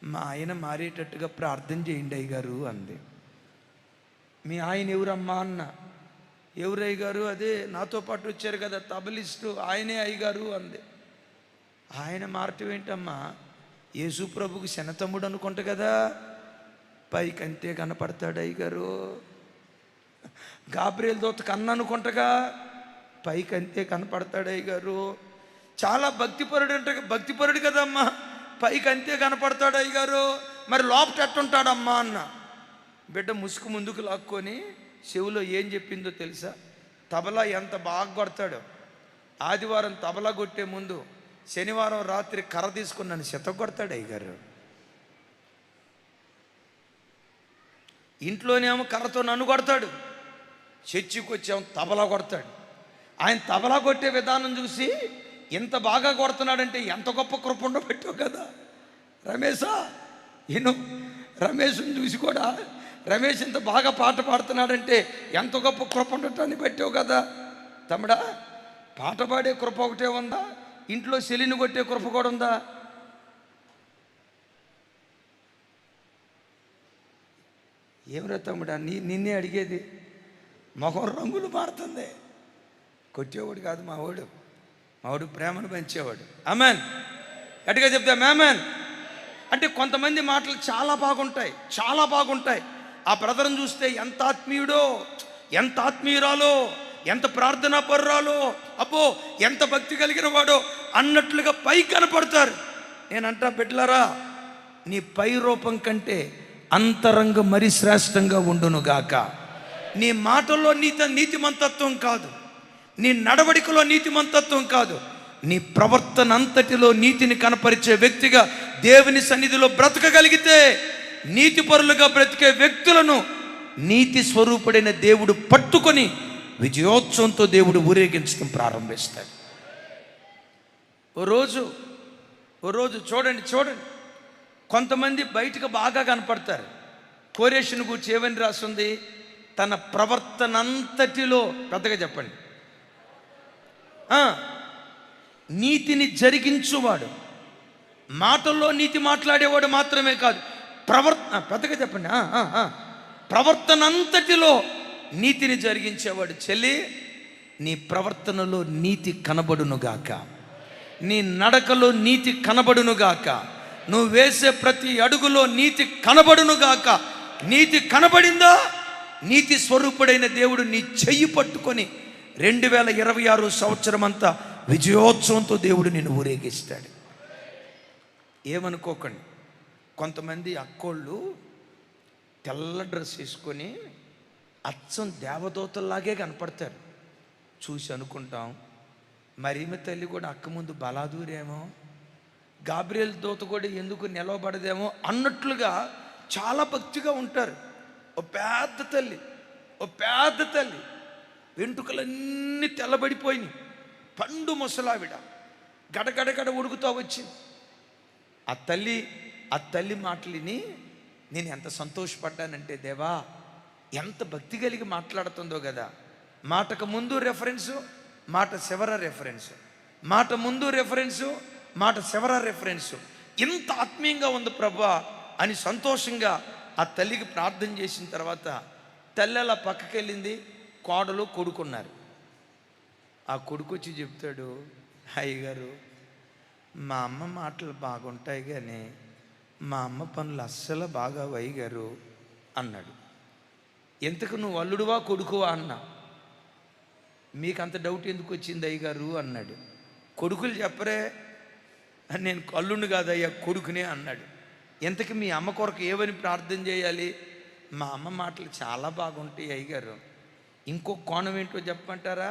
మా ఆయన మారేటట్టుగా ప్రార్థన చేయండి అయ్యగారు అంది. మీ ఆయన ఎవరమ్మా అన్న. ఎవరు అయ్యగారు? అదే నాతో పాటు వచ్చారు కదా తబలిస్టు, ఆయనే అయ్యగారు అంది. ఆయన మారటం ఏంటమ్మా, యేసు ప్రభుకు శనతమ్ముడు అనుకుంటా కదా, పైకి అంతే కనపడతాడు అయ్యగారు. గాబ్రియల్ దూత కన్న అనుకుంటగా, పైకి అంతే కనపడతాడు అయ్యగారు. చాలా భక్తిపరుడు అంటే భక్తిపరుడు కదమ్మా, పైకి అంతే కనపడతాడు అయ్యగారు, మరి లోపట ఎట్టుంటాడమ్మా అన్న. బిడ్డ ముసుగు ముందుకు లాక్కొని చెవులో ఏం చెప్పిందో తెలుసా? తబలా ఎంత బాగా కొడతాడో. ఆదివారం తబలా కొట్టే ముందు శనివారం రాత్రి కర్ర తీసుకుని నన్ను చెత్త కొడతాడు అయ్యగారు. ఇంట్లోనేమో కర్రతో నన్ను కొడతాడు, చర్చికి వచ్చేమో తబలా కొడతాడు. ఆయన తబలా కొట్టే విధానం చూసి ఎంత బాగా కొడుతున్నాడంటే ఎంత గొప్ప కృప ఉండబెట్టావు కదా రమేశా. నేను రమేష్ని చూసి కూడా, రమేష్ ఇంత బాగా పాట పాడుతున్నాడంటే ఎంత గొప్ప కృప ఉండటాన్ని పెట్టావు కదా తమ్ముడా. పాట పాడే కృప ఒకటే ఉందా, ఇంట్లో సెలిని కొట్టే కృప కూడా ఉందా? ఏమిరా తమ్ముడా నిన్నే అడిగేది, మొహం రంగులు మారుతుంది. కొట్టేవాడు కాదు మావాడు ప్రేమను పెంచేవాడు. ఆమెన్. గట్టిగా చెప్తాం ఆమెన్. అంటే కొంతమంది మాటలు చాలా బాగుంటాయి. ఆ బ్రదర్ని చూస్తే ఎంత ఆత్మీయుడో, ఎంత ఆత్మీయురాలో, ఎంత ప్రార్థనా పరురాలో, అబ్బో ఎంత భక్తి కలిగిన వాడో అన్నట్లుగా పై కనపడతారు. నేనంటా బిడ్డలారా, నీ పై రూపం కంటే అంతరంగం మరి శ్రేష్టంగా ఉండునుగాక. నీ మాటల్లో నీతిమంతత్వం కాదు, నీ నడవడికలో నీతిమంతత్వం కాదు, నీ ప్రవర్తన అంతటిలో నీతిని కనపరిచే వ్యక్తిగా దేవుని సన్నిధిలో బ్రతకగలిగితే, నీతిపరులుగా బ్రతికే వ్యక్తులను నీతి స్వరూపుడైన దేవుడు పట్టుకొని విజయోత్సవంతో దేవుడు ఊరేగించడం ప్రారంభిస్తాడు. ఓ రోజు చూడండి, కొంతమంది బయటకు బాగా కనపడతారు. కోరేషుని గురించి ఏమని రాస్తుంది? తన ప్రవర్తన అంతటిలో, పెద్దగా చెప్పండి, నీతిని జరిగించువాడు. మాటల్లో నీతి మాట్లాడేవాడు మాత్రమే కాదు, పెద్దగా చెప్పండి, ప్రవర్తన అంతటిలో నీతిని జరిగించేవాడు. చెల్లి, నీ ప్రవర్తనలో నీతి కనబడునుగాక, నీ నడకలో నీతి కనబడునుగాక, నువ్వు వేసే ప్రతి అడుగులో నీతి కనబడునుగాక. నీతి కనబడిందా, నీతి స్వరూపుడైన దేవుడు నీ చెయ్యి పట్టుకొని 2026 సంవత్సరం అంతా విజయోత్సవంతో దేవుడు నిన్ను ఊరేగిస్తాడు. ఏమనుకోకండి, కొంతమంది అక్కోళ్ళు తెల్ల డ్రెస్ వేసుకొని అచ్చం దేవదూతల్లాగే కనపడతారు. చూసి అనుకుంటాం, మరీమ తల్లి కూడా అక్క ముందు బలాదూరేమో, గాబ్రియల్ దూత కూడా ఎందుకు నిలవబడదేమో అన్నట్లుగా చాలా భక్తిగా ఉంటారు. ఓ పెద్ద తల్లి వెంట్రుకలన్నీ తెల్లబడిపోయినాయి, పండు ముసలావిడ గడగడగడ ఉడుకుతూ వచ్చింది. ఆ తల్లి మాటలిని నేను ఎంత సంతోషపడ్డానంటే, దేవా ఎంత భక్తి కలిగి మాట్లాడుతుందో కదా. మాటకు ముందు రెఫరెన్సు, మాట చివర రెఫరెన్సు, మాట ముందు రెఫరెన్సు, మాట చివర రెఫరెన్సు. ఇంత ఆత్మీయంగా ఉంది ప్రభువా అని సంతోషంగా ఆ తల్లికి ప్రార్థన చేసిన తర్వాత తల్లి అలా పక్కకి వెళ్ళింది. కోడలు కొడుకున్నారు. ఆ కొడుకు వచ్చి చెప్తాడు, అయ్యగారు మా అమ్మ మాటలు బాగుంటాయి కానీ మా అమ్మ పనులు అస్సలు బాగా అయ్యగారు అన్నాడు. ఎంతకు నువ్వు అల్లుడువా కొడుకువా అన్నా. మీకు అంత డౌట్ ఎందుకు వచ్చింది అయ్యగారు అన్నాడు. కొడుకులు చెప్పరే, నేను అల్లుడిని కాదయ్యా కొడుకునే అన్నాడు. ఎంతకి మీ అమ్మ కొరకు ఏమని ప్రార్థన చేయాలి? మా అమ్మ మాటలు చాలా బాగుంటాయి అయ్యగారు. ఇంకో కోణం ఏంటో చెప్పమంటారా?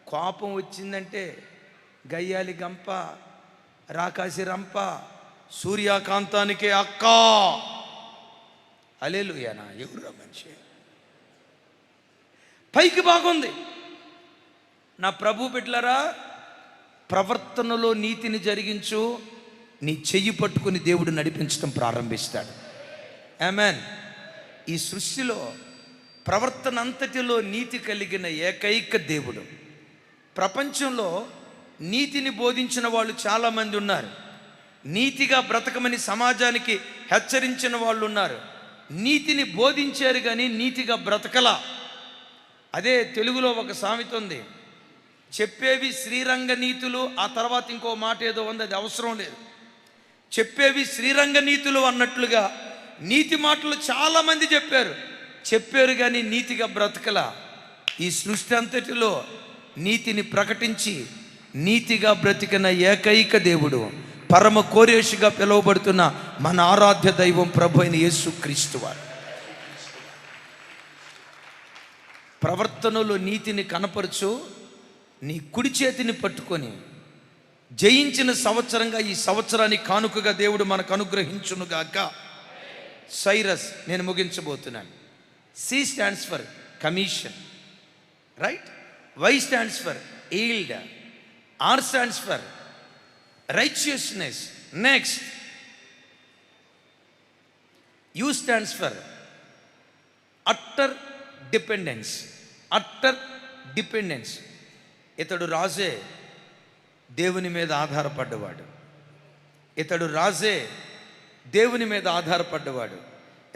కోపం వచ్చిందంటే గయ్యాలి గంప, రాకాసి రంప, సూర్యకాంతానికే అక్క. హల్లెలూయా. ఎవరు మనిషి పైకి బాగుంది. నా ప్రభు బిడ్డలారా, ప్రవర్తనలో నీతిని జరిగించు, నీ చెయ్యి పట్టుకుని దేవుడు నడిపించడం ప్రారంభిస్తాడు. ఆమేన్. ఈ సృష్టిలో ప్రవర్తన అంతటిలో నీతి కలిగిన ఏకైక దేవుడు. ప్రపంచంలో నీతిని బోధించిన వాళ్ళు చాలామంది ఉన్నారు. నీతిగా బ్రతకమని సమాజానికి హెచ్చరించిన వాళ్ళు ఉన్నారు. నీతిని బోధించారు కానీ నీతిగా బ్రతకలా. అదే తెలుగులో ఒక సామెత ఉంది, చెప్పేవి శ్రీరంగ నీతులు, ఆ తర్వాత ఇంకో మాట ఏదో ఉంది, అది అవసరం లేదు. చెప్పేవి శ్రీరంగ నీతులు అన్నట్లుగా నీతి మాటలు చాలామంది చెప్పారు కానీ నీతిగా బ్రతకలా. ఈ సృష్టి అంతటిలో నీతిని ప్రకటించి నీతిగా బ్రతికిన ఏకైక దేవుడు, పరమ కోరేషుగా పిలువబడుతున్న మన ఆరాధ్య దైవం ప్రభు అయిన యేసుక్రీస్తు వారు. ప్రవర్తనలో నీతిని కనపరచు, నీ కుడి చేతిని పట్టుకొని జయించిన సంవత్సరంగా ఈ సంవత్సరాన్ని కానుకగా దేవుడు మనకు అనుగ్రహించునుగాక. సైరస్, నేను ముగించబోతున్నాను. C stands for commission, right? Y stands for yield, R stands for righteousness. Next, U stands for utter dependence. ఇతడు రాజే దేవుని మీద ఆధారపడ్డవాడు.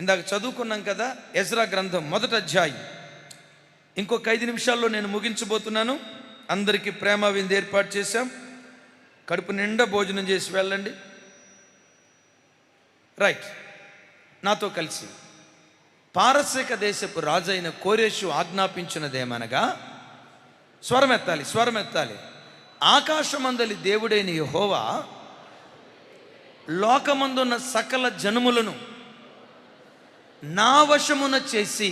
ఇందాక చదువుకున్నాం కదా, ఎజ్రా గ్రంథం 1వ అధ్యాయం. ఇంకొక 5 నిమిషాల్లో నేను ముగించబోతున్నాను. అందరికీ ప్రేమ విందు ఏర్పాటు చేశాం. కడుపు నిండా భోజనం చేసి వెళ్ళండి. రైట్. నాతో కలిసి పారసీక దేశపు రాజైన కోరేషు ఆజ్ఞాపించినదేమనగా, స్వరమెత్తాలి. ఆకాశమందలి దేవుడైన యెహోవా లోకమందున్న సకల జనములను నా వశమున చేసి,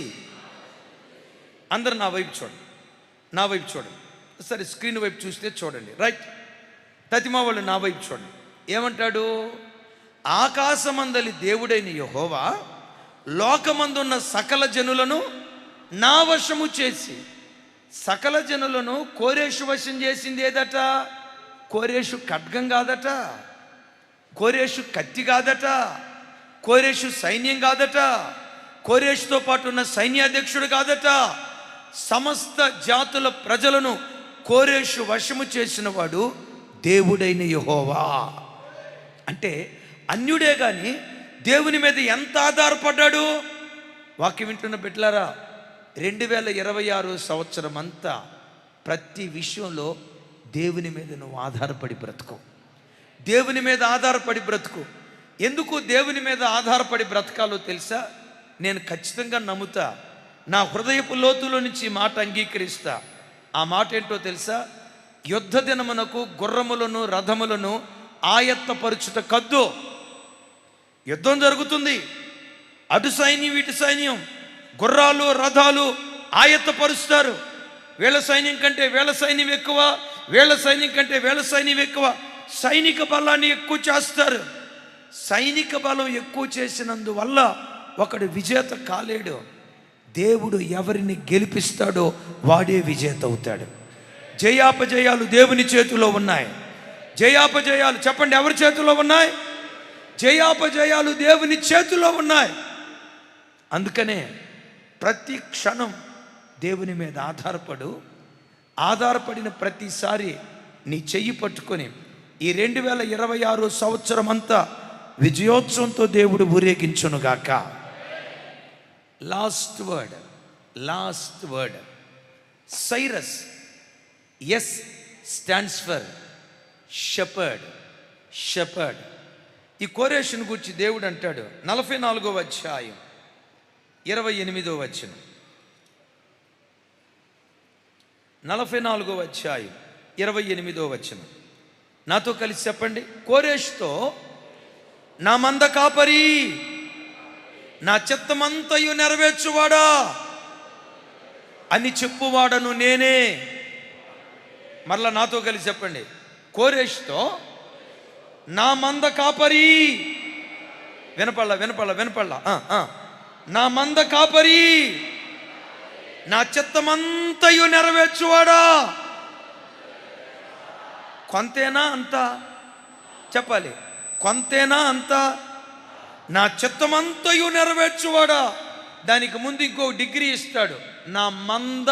అందరు నా వైపు చూడండి. సరే, స్క్రీన్ వైపు చూస్తే చూడండి. రైట్. తతిమా వాళ్ళు నా వైపు చూడండి. ఏమంటాడు? ఆకాశమందలి దేవుడైన యెహోవా లోకమందున్న సకల జనులను నా వశము చేసి. సకల జనులను కోరేషు వశం చేసింది ఏదట? కోరేషు ఖడ్గం కాదట, కోరేషు కత్తి కాదట, కోరేషు సైన్యం కాదట, కోరేషుతో పాటు ఉన్న సైన్యాధ్యక్షుడు కాదట. సమస్త జాతుల ప్రజలను కోరేషు వశము చేసిన వాడు దేవుడైన యెహోవా. అంటే అన్యుడే కానీ దేవుని మీద ఎంత ఆధారపడ్డాడు? వాక్యం వింటున్న బిడ్డలారా, 2026 సంవత్సరం అంతా ప్రతి విషయంలో దేవుని మీద నువ్వు ఆధారపడి బ్రతుకు. దేవుని మీద ఆధారపడి బ్రతుకు. ఎందుకు దేవుని మీద ఆధారపడి బ్రతకాలో తెలుసా? నేను ఖచ్చితంగా నమ్ముతా, నా హృదయపు లోతులో నుంచి ఈ మాట అంగీకరిస్తా. ఆ మాట ఏంటో తెలుసా? యుద్ధ దినమునకు గుర్రములను రథములను ఆయత్తపరుచుట కద్దు. యుద్ధం జరుగుతుంది, అటు సైన్యం ఇటు సైన్యం, గుర్రాలు రథాలు ఆయత్తపరుస్తారు. వీళ్ళ సైన్యం కంటే వీళ్ళ సైన్యం ఎక్కువ, వీళ్ళ సైన్యం కంటే వీళ్ళ సైన్యం ఎక్కువ. సైనిక బలాన్ని ఎక్కువ చేస్తారు. సైనిక బలం ఎక్కువ చేసినందువల్ల ఒకడు విజేత కాలేడు. దేవుడు ఎవరిని గెలిపిస్తాడో వాడే విజేత అవుతాడు. జయాపజయాలు దేవుని చేతిలో ఉన్నాయి. జయాపజయాలు చెప్పండి, ఎవరి చేతిలో ఉన్నాయి? జయాపజయాలు దేవుని చేతిలో ఉన్నాయి. అందుకనే ప్రతి క్షణం దేవుని మీద ఆధారపడిన ప్రతిసారి నీ చెయ్యి పట్టుకొని ఈ 2026 సంవత్సరం అంతా విజయోత్సవంతో దేవుడు ఊరేగించునుగాక. Last word Cyrus. S stands for shepherd. ఈ కోరేషుని గురించి దేవుడు అంటాడు 44వ అధ్యాయం 28వ వచనం. 44వ అధ్యాయం 28వ వచనం. నాతో కలిసి చెప్పండి. కోరేషుతో, నా మంద కాపరి, నా చిత్తమంతయు నెరవేర్చువాడా అని చెప్పువాడను నేనే. మరలా నాతో కలిసి చెప్పండి. కోరేషుతో, నా మంద కాపరి, వినపళ్ళ నా మంద కాపరి, నా చిత్తమంతయు నెరవేర్చువాడా. కొంతేనా అంతా? చెప్పాలి. కొంతేనా అంతా? నా చిత్తమంతయు నెరవేర్చువాడా. దానికి ముందు ఇంకో డిగ్రీ ఇస్తాడు. నా మంద.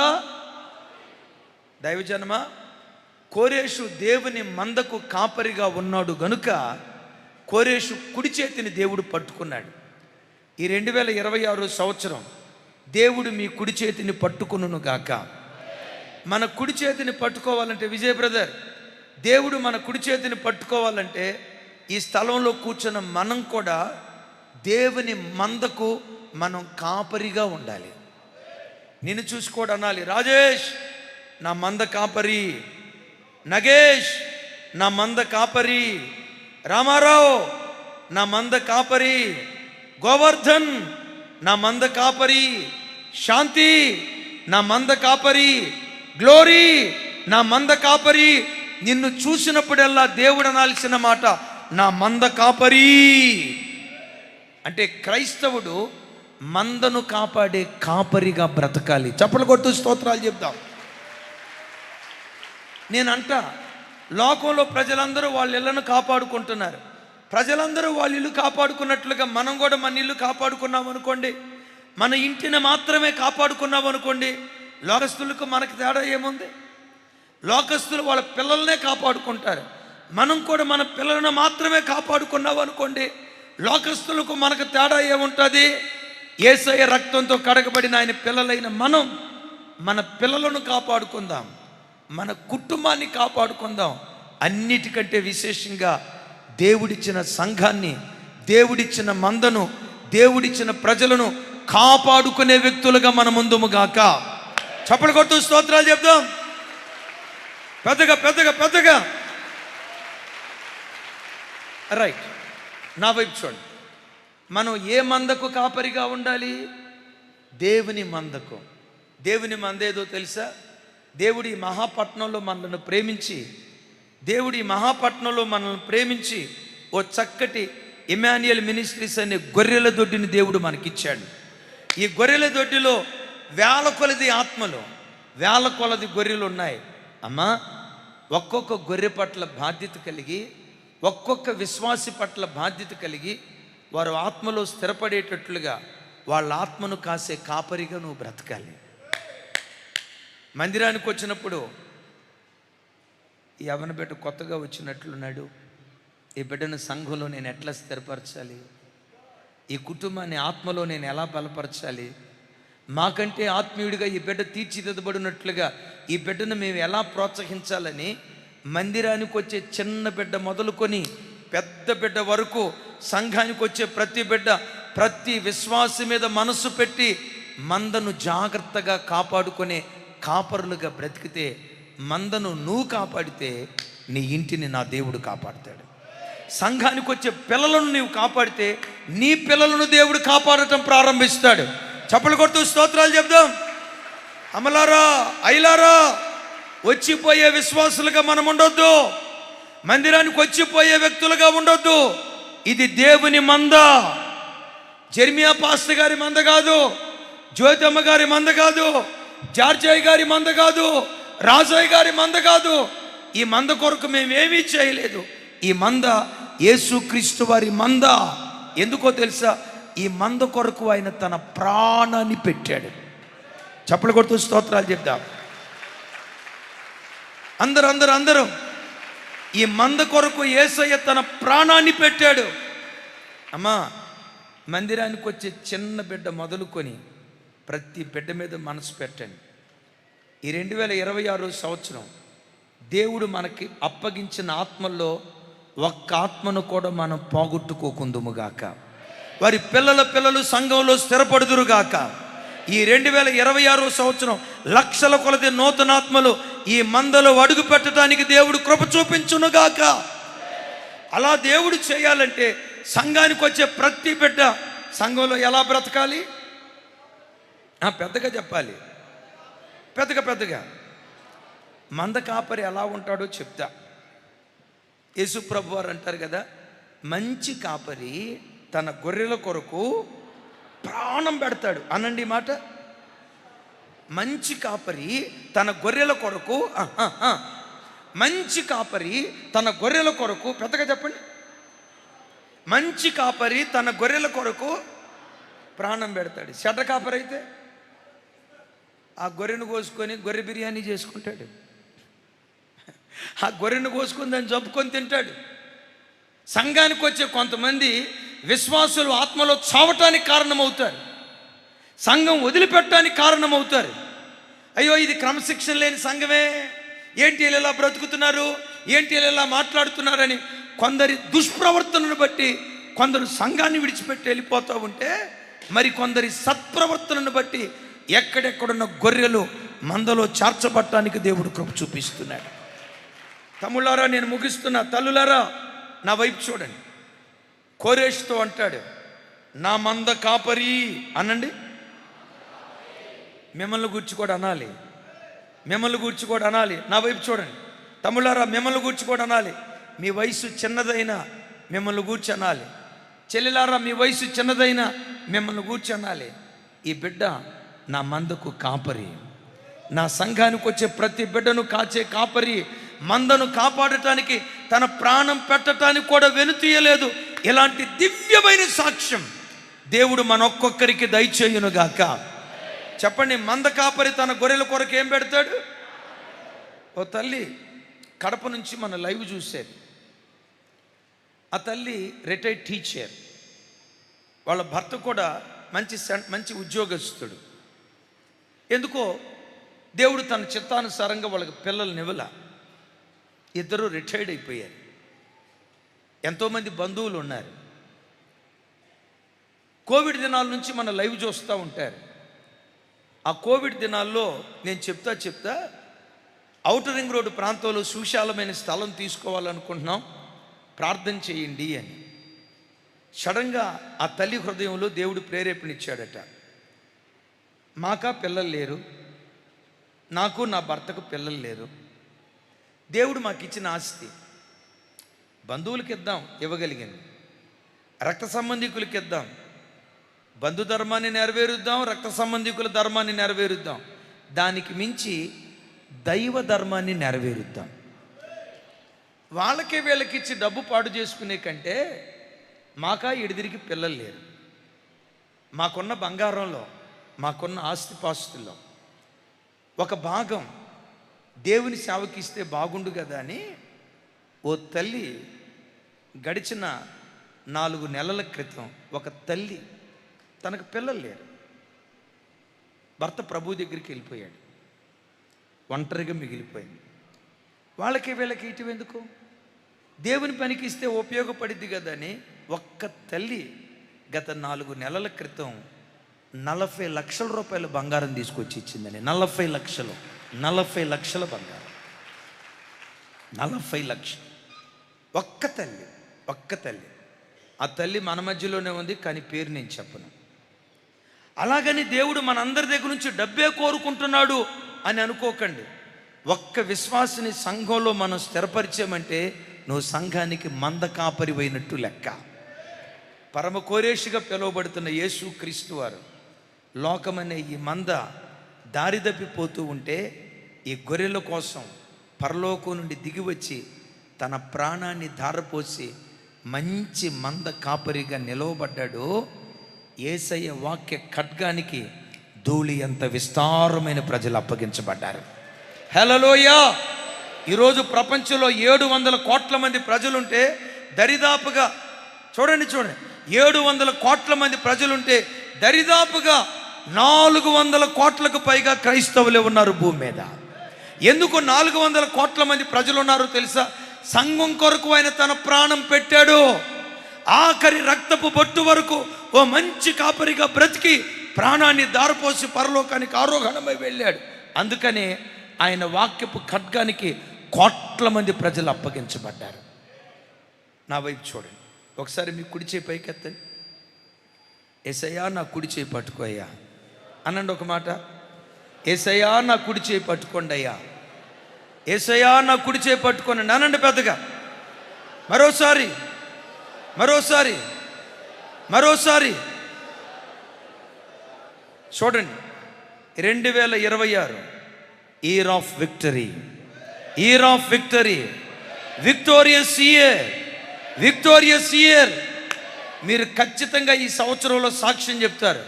దైవజనమ, కోరేషు దేవుని మందకు కాపరిగా ఉన్నాడు గనుక కోరేషు కుడి చేతిని దేవుడు పట్టుకున్నాడు. ఈ 2026 సంవత్సరం దేవుడు మీ కుడి చేతిని పట్టుకును గాక. మన కుడి చేతిని పట్టుకోవాలంటే, విజయ్ బ్రదర్, దేవుడు మన కుడి చేతిని పట్టుకోవాలంటే ఈ స్థలంలో కూర్చున్న మనం కూడా దేవుని మందకు మనం కాపరిగా ఉండాలి. నిన్ను చూసుకోవడం అనాలి, రాజేష్ నా మంద కాపరి, నగేష్ నా మంద కాపరి, రామారావు నా మంద కాపరి, గోవర్ధన్ నా మంద కాపరి, శాంతి నా మంద కాపరి, గ్లోరీ నా మంద కాపరి. నిన్ను చూసినప్పుడల్లా దేవుడు అనాల్సిన మాట, నా మంద కాపరి. అంటే క్రైస్తవుడు మందను కాపాడే కాపరిగా బ్రతకాలి. చప్పలు కొట్టు స్తోత్రాలు చెప్దాం. నేనంట, లోకంలో ప్రజలందరూ వాళ్ళ ఇళ్ళను కాపాడుకుంటున్నారు. ప్రజలందరూ వాళ్ళ ఇల్లు కాపాడుకున్నట్లుగా మనం కూడా మన ఇల్లు కాపాడుకున్నాం అనుకోండి, మన ఇంటిని మాత్రమే కాపాడుకున్నాం అనుకోండి, లోకస్తులకు మనకి తేడా ఏముంది? లోకస్తులు వాళ్ళ పిల్లలనే కాపాడుకుంటారు. మనం కూడా మన పిల్లలను మాత్రమే కాపాడుకున్నాం అనుకోండి, లోకస్తులకు మనకు తేడా ఏముంటుంది? యేసయ్య రక్తంతో కడగబడిన ఆయన పిల్లలైన మనం మన పిల్లలను కాపాడుకుందాం, మన కుటుంబాన్ని కాపాడుకుందాం. అన్నిటికంటే విశేషంగా దేవుడిచ్చిన సంఘాన్ని, దేవుడిచ్చిన మందను, దేవుడిచ్చిన ప్రజలను కాపాడుకునే వ్యక్తులుగా మన ముందుము గాక. చప్పలు కొడుతూ స్తోత్రాలు చెప్దాం పెద్దగా పెద్దగా పెద్దగా. రైట్, నా వైపు చూడండి. మనం ఏ మందకు కాపరిగా ఉండాలి? దేవుని మందకు. దేవుని మంద ఏదో తెలుసా? దేవుడి మహాపట్నంలో మనల్ని ప్రేమించి, దేవుడి మహాపట్నంలో మనల్ని ప్రేమించి ఓ చక్కటి ఇమాన్యుయల్ మినిస్ట్రీస్ అనే గొర్రెల దొడ్డిని దేవుడు మనకిచ్చాడు. ఈ గొర్రెల దొడ్డిలో వేల కొలది ఆత్మలు, వేల కొలది గొర్రెలు ఉన్నాయి. అమ్మా, ఒక్కొక్క గొర్రె పట్ల బాధ్యత కలిగి, ఒక్కొక్క విశ్వాసి పట్ల బాధ్యత కలిగి, వారు ఆత్మలో స్థిరపడేటట్లుగా వాళ్ళ ఆత్మను కాసే కాపరిగా నువ్వు బ్రతకాలి. మందిరానికి వచ్చినప్పుడు ఈ యవ్వన బిడ్డ కొత్తగా వచ్చినట్లున్నాడు, ఈ బిడ్డను సంఘంలో నేను ఎట్లా స్థిరపరచాలి, ఈ కుటుంబాన్ని ఆత్మలో నేను ఎలా బలపరచాలి, మాకంటే ఆత్మీయుడిగా ఈ బిడ్డ తీర్చిదిద్దబడినట్లుగా ఈ బిడ్డను మేము ఎలా ప్రోత్సహించాలని మందిరానికి వచ్చే చిన్న బిడ్డ మొదలుకొని పెద్ద బిడ్డ వరకు సంఘానికి వచ్చే ప్రతి బిడ్డ, ప్రతి విశ్వాసి మీద మనసు పెట్టి మందను జాగ్రత్తగా కాపాడుకునే కాపరులుగా బ్రతికితే, మందను నువ్వు కాపాడితే నీ ఇంటిని నా దేవుడు కాపాడుతాడు. సంఘానికి వచ్చే పిల్లలను నీవు కాపాడితే నీ పిల్లలను దేవుడు కాపాడటం ప్రారంభిస్తాడు. చప్పలు కొడుతూ స్తోత్రాలు చెప్దాం. అమలారా, ఐలారా, వచ్చిపోయే విశ్వాసులుగా మనం ఉండొద్దు. మందిరానికి వచ్చిపోయే వ్యక్తులుగా ఉండొద్దు. ఇది దేవుని మంద. జెర్మియా పాస్టర్ గారి మంద కాదు, జ్యోతమ్మ గారి మంద కాదు, జార్జయ్య గారి మంద కాదు, రాజయ్య గారి మంద కాదు. ఈ మంద కొరకు మేమేమీ చేయలేదు. ఈ మంద యేసుక్రీస్తు వారి మంద. ఎందుకో తెలుసా? ఈ మంద కొరకు ఆయన తన ప్రాణాన్ని పెట్టాడు. చప్పలు కొడుతూ స్తోత్రాలు చెప్దాం. అందరూ ఈ మంద కొరకు యేసయ్య తన ప్రాణాన్ని పెట్టాడు. అమ్మా, మందిరానికి వచ్చే చిన్న బిడ్డ మొదలుకొని ప్రతి బిడ్డ మీద మనసు పెట్టండి. ఈ 2026 సంవత్సరం దేవుడు మనకి అప్పగించిన ఆత్మల్లో ఒక్క ఆత్మను కూడా మనం పోగొట్టుకోకుందుముగాక. వారి పిల్లలు సంఘంలో స్థిరపడుదురుగాక. ఈ 2026 సంవత్సరం లక్షల కొలది నూతనాత్మలు ఈ మందలో అడుగు పెట్టడానికి దేవుడు కృప చూపించునుగాక. అలా దేవుడు చేయాలంటే సంఘానికి వచ్చే ప్రతి బిడ్డ సంఘంలో ఎలా బ్రతకాలి? పెద్దగా చెప్పాలి, పెద్దగా. మంద కాపరి ఎలా ఉంటాడో చెప్తా. యేసు ప్రభు వారు అంటారు కదా, మంచి కాపరి తన గొర్రెల కొరకు ప్రాణం పెడతాడు. అనండి మాట. మంచి కాపరి తన గొర్రెల కొరకు, మంచి కాపరి తన గొర్రెల కొరకు, పెద్దగా చెప్పండి. మంచి కాపరి తన గొర్రెల కొరకు ప్రాణం పెడతాడు. చెడ్డ కాపరి అయితే ఆ గొర్రెను కోసుకొని గొర్రె బిర్యానీ చేసుకుంటాడు. ఆ గొర్రెను కోసుకొని దాన్ని జంపుకొని తింటాడు. సంఘానికి వచ్చే కొంతమంది విశ్వాసులు ఆత్మలో చావటానికి కారణమవుతారు, సంఘం వదిలిపెట్టడానికి కారణమవుతారు. అయ్యో, ఇది క్రమశిక్షణ లేని సంఘమే, ఏంటి వీళ్ళు ఇలా బ్రతుకుతున్నారు, ఏంటి వీళ్ళు ఇలా మాట్లాడుతున్నారని కొందరి దుష్ప్రవర్తనను బట్టి కొందరు సంఘాన్ని విడిచిపెట్టి వెళ్ళిపోతూ ఉంటే, మరి కొందరి సత్ప్రవర్తనను బట్టి ఎక్కడెక్కడున్న గొర్రెలు మందలో చేర్చబట్టడానికి దేవుడు కృప చూపిస్తున్నాడు. తమ్ముళ్ళారా, నేను ముగిస్తున్నా. తల్లులారా, నా వైపు చూడండి. కోరేష్తో అంటాడు, నా మంద కాపరి అనండి. మిమ్మల్ని గూర్చి కూడా అనాలి, మిమ్మల్ని గూర్చి కూడా అనాలి. నా వైపు చూడండి. తమ్ముళ్ళారా, మిమ్మల్ని గూర్చి కూడా అనాలి. మీ వయసు చిన్నదైనా మిమ్మల్ని గూర్చి అనాలి. చెల్లెలారా, మీ వయసు చిన్నదైనా మిమ్మల్ని గూర్చి అనాలి. ఈ బిడ్డ నా మందకు కాపరి, నా సంఘానికి వచ్చే ప్రతి బిడ్డను కాచే కాపరి, మందను కాపాడటానికి తన ప్రాణం పెట్టడానికి కూడా వెనుతీయలేదు. ఇలాంటి దివ్యమైన సాక్ష్యం దేవుడు మన ఒక్కొక్కరికి దయచేయునుగాక. చెప్పండి, మంద కాపరి తన గొర్రెల కొరకు ఏం పెడతాడు? ఓ తల్లి కడప నుంచి మన లైవ్ చూసేది. ఆ తల్లి రిటైర్డ్ టీచర్. వాళ్ళ భర్త కూడా మంచి ఉద్యోగస్తుడు. ఎందుకో దేవుడు తన చిత్తానుసారంగా వాళ్ళకి పిల్లల్ని ఇవ్వల. ఇద్దరు రిటైర్డ్ అయిపోయారు. ఎంతోమంది బంధువులు ఉన్నారు. కోవిడ్ దినాల నుంచి మన లైవ్ చూస్తూ ఉంటారు. ఆ కోవిడ్ దినాల్లో నేను చెప్తా ఔటర్ రింగ్ రోడ్డు ప్రాంతంలో సుశాలమైన స్థలం తీసుకోవాలనుకుంటున్నాం, ప్రార్థన చేయండి అని. సడన్గా ఆ తల్లి హృదయంలో దేవుడు ప్రేరేపణ ఇచ్చాడట. మాకా పిల్లలు లేరు, నాకు నా భర్తకు పిల్లలు లేరు. దేవుడు మాకు ఇచ్చిన ఆస్తి బంధువులకి ఇద్దాం, ఇవ్వగలిగింది. రక్త సంబంధికులకి ఇద్దాం, బంధు ధర్మాన్ని నెరవేరుద్దాం, రక్త సంబంధికుల ధర్మాన్ని నెరవేరుద్దాం. దానికి మించి దైవ ధర్మాన్ని నెరవేరుద్దాం. వాళ్ళకే వీళ్ళకి ఇచ్చి డబ్బు పాడు చేసుకునే కంటే మాకా ఎడిదిరికి పిల్లలు లేరు. మాకున్న బంగారంలో, మాకున్న ఆస్తిపాస్తుల్లో ఒక భాగం దేవుని సేవకి ఇస్తే బాగుండు కదా అని ఓ తల్లి గడిచిన 4 నెలల క్రితం ఒక తల్లి, తనకు పిల్లలు లేరు, భర్త ప్రభు దగ్గరికి వెళ్ళిపోయాడు, ఒంటరిగా మిగిలిపోయింది. వాళ్ళకి వీళ్ళకి ఇటు ఎందుకు, దేవుని పనికి ఇస్తే ఉపయోగపడిద్ది కదా అని ఒక్క తల్లి గత 4 నెలల క్రితం 40 లక్షల రూపాయల బంగారం తీసుకొచ్చి ఇచ్చిందని. 40 లక్షల బంగారం, 40 లక్షలు. ఒక్క తల్లి. ఆ తల్లి మన మధ్యలోనే ఉంది, కానీ పేరు నేను చెప్పను. అలాగని దేవుడు మనందరి దగ్గర నుంచి డబ్బే కోరుకుంటున్నాడు అని అనుకోకండి. ఒక్క విశ్వాసిని సంఘంలో మనం స్థిరపరిచామంటే నువ్వు సంఘానికి మంద కాపరి అయినట్టు లెక్క. పరమ కోరేషిగా పిలువబడుతున్న యేసు క్రీస్తు వారు లోకమనే ఈ మంద దారి తప్పిపోతూ ఉంటే ఈ గొర్రెల కోసం పరలోకం నుండి దిగి వచ్చి తన ప్రాణాన్ని ధారపోసి మంచి మంద కాపరిగా నిలవబడ్డాడు. యేసయ్య వాక్య ఖడ్గానికి ధూళి అంత విస్తారమైన ప్రజలు అప్పగించబడ్డారు. హల్లెలూయా. ఈరోజు ప్రపంచంలో 700 కోట్ల మంది ప్రజలుంటే దరిదాపుగా చూడండి 700 కోట్ల మంది ప్రజలుంటే దరిదాపుగా 400 కోట్లకు పైగా క్రైస్తవులే ఉన్నారు భూమి మీద. ఎందుకు 400 కోట్ల మంది ప్రజలు ఉన్నారో తెలుసా? సంఘం కొరకు ఆయన తన ప్రాణం పెట్టాడు. ఆఖరి రక్తపు బొట్టు వరకు ఓ మంచి కాపరిగా బ్రతికి ప్రాణాన్ని దారిపోసి పరలోకానికి ఆరోహణమై వెళ్ళాడు. అందుకనే ఆయన వాక్యపు ఖడ్గానికి కోట్ల మంది ప్రజలు అప్పగించబడ్డారు. నా వైపు చూడండి, ఒకసారి మీ కుడి చేయి పైకెత్తండి. యేసయ్యా నా కుడి చేయి పట్టుకోయ్యా అనండి ఒక మాట. యేసయ్యా నా కుడి చేయి పట్టుకోండి అయ్యా, యేసయ్యా నా కుడి చేయి పట్టుకోండి అనండి పెద్దగా. మరోసారి చూడండి. 2026 year of victory, victorious year. మీరు ఖచ్చితంగా ఈ సంవత్సరంలో సాక్ష్యం చెప్తారు.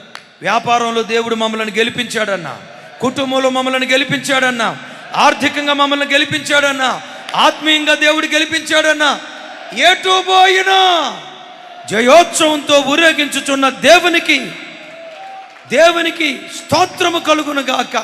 వ్యాపారంలో దేవుడు మమ్మల్ని గెలిపించాడన్నా, కుటుంబంలో మమ్మల్ని గెలిపించాడన్నా, ఆర్థికంగా మమ్మల్ని గెలిపించాడన్నా, ఆత్మీయంగా దేవుడు గెలిపించాడన్నా, ఎటు పోయినా జయోత్సవంతో ఊరేగించుచున్న దేవునికి స్తోత్రము కలుగును గాక.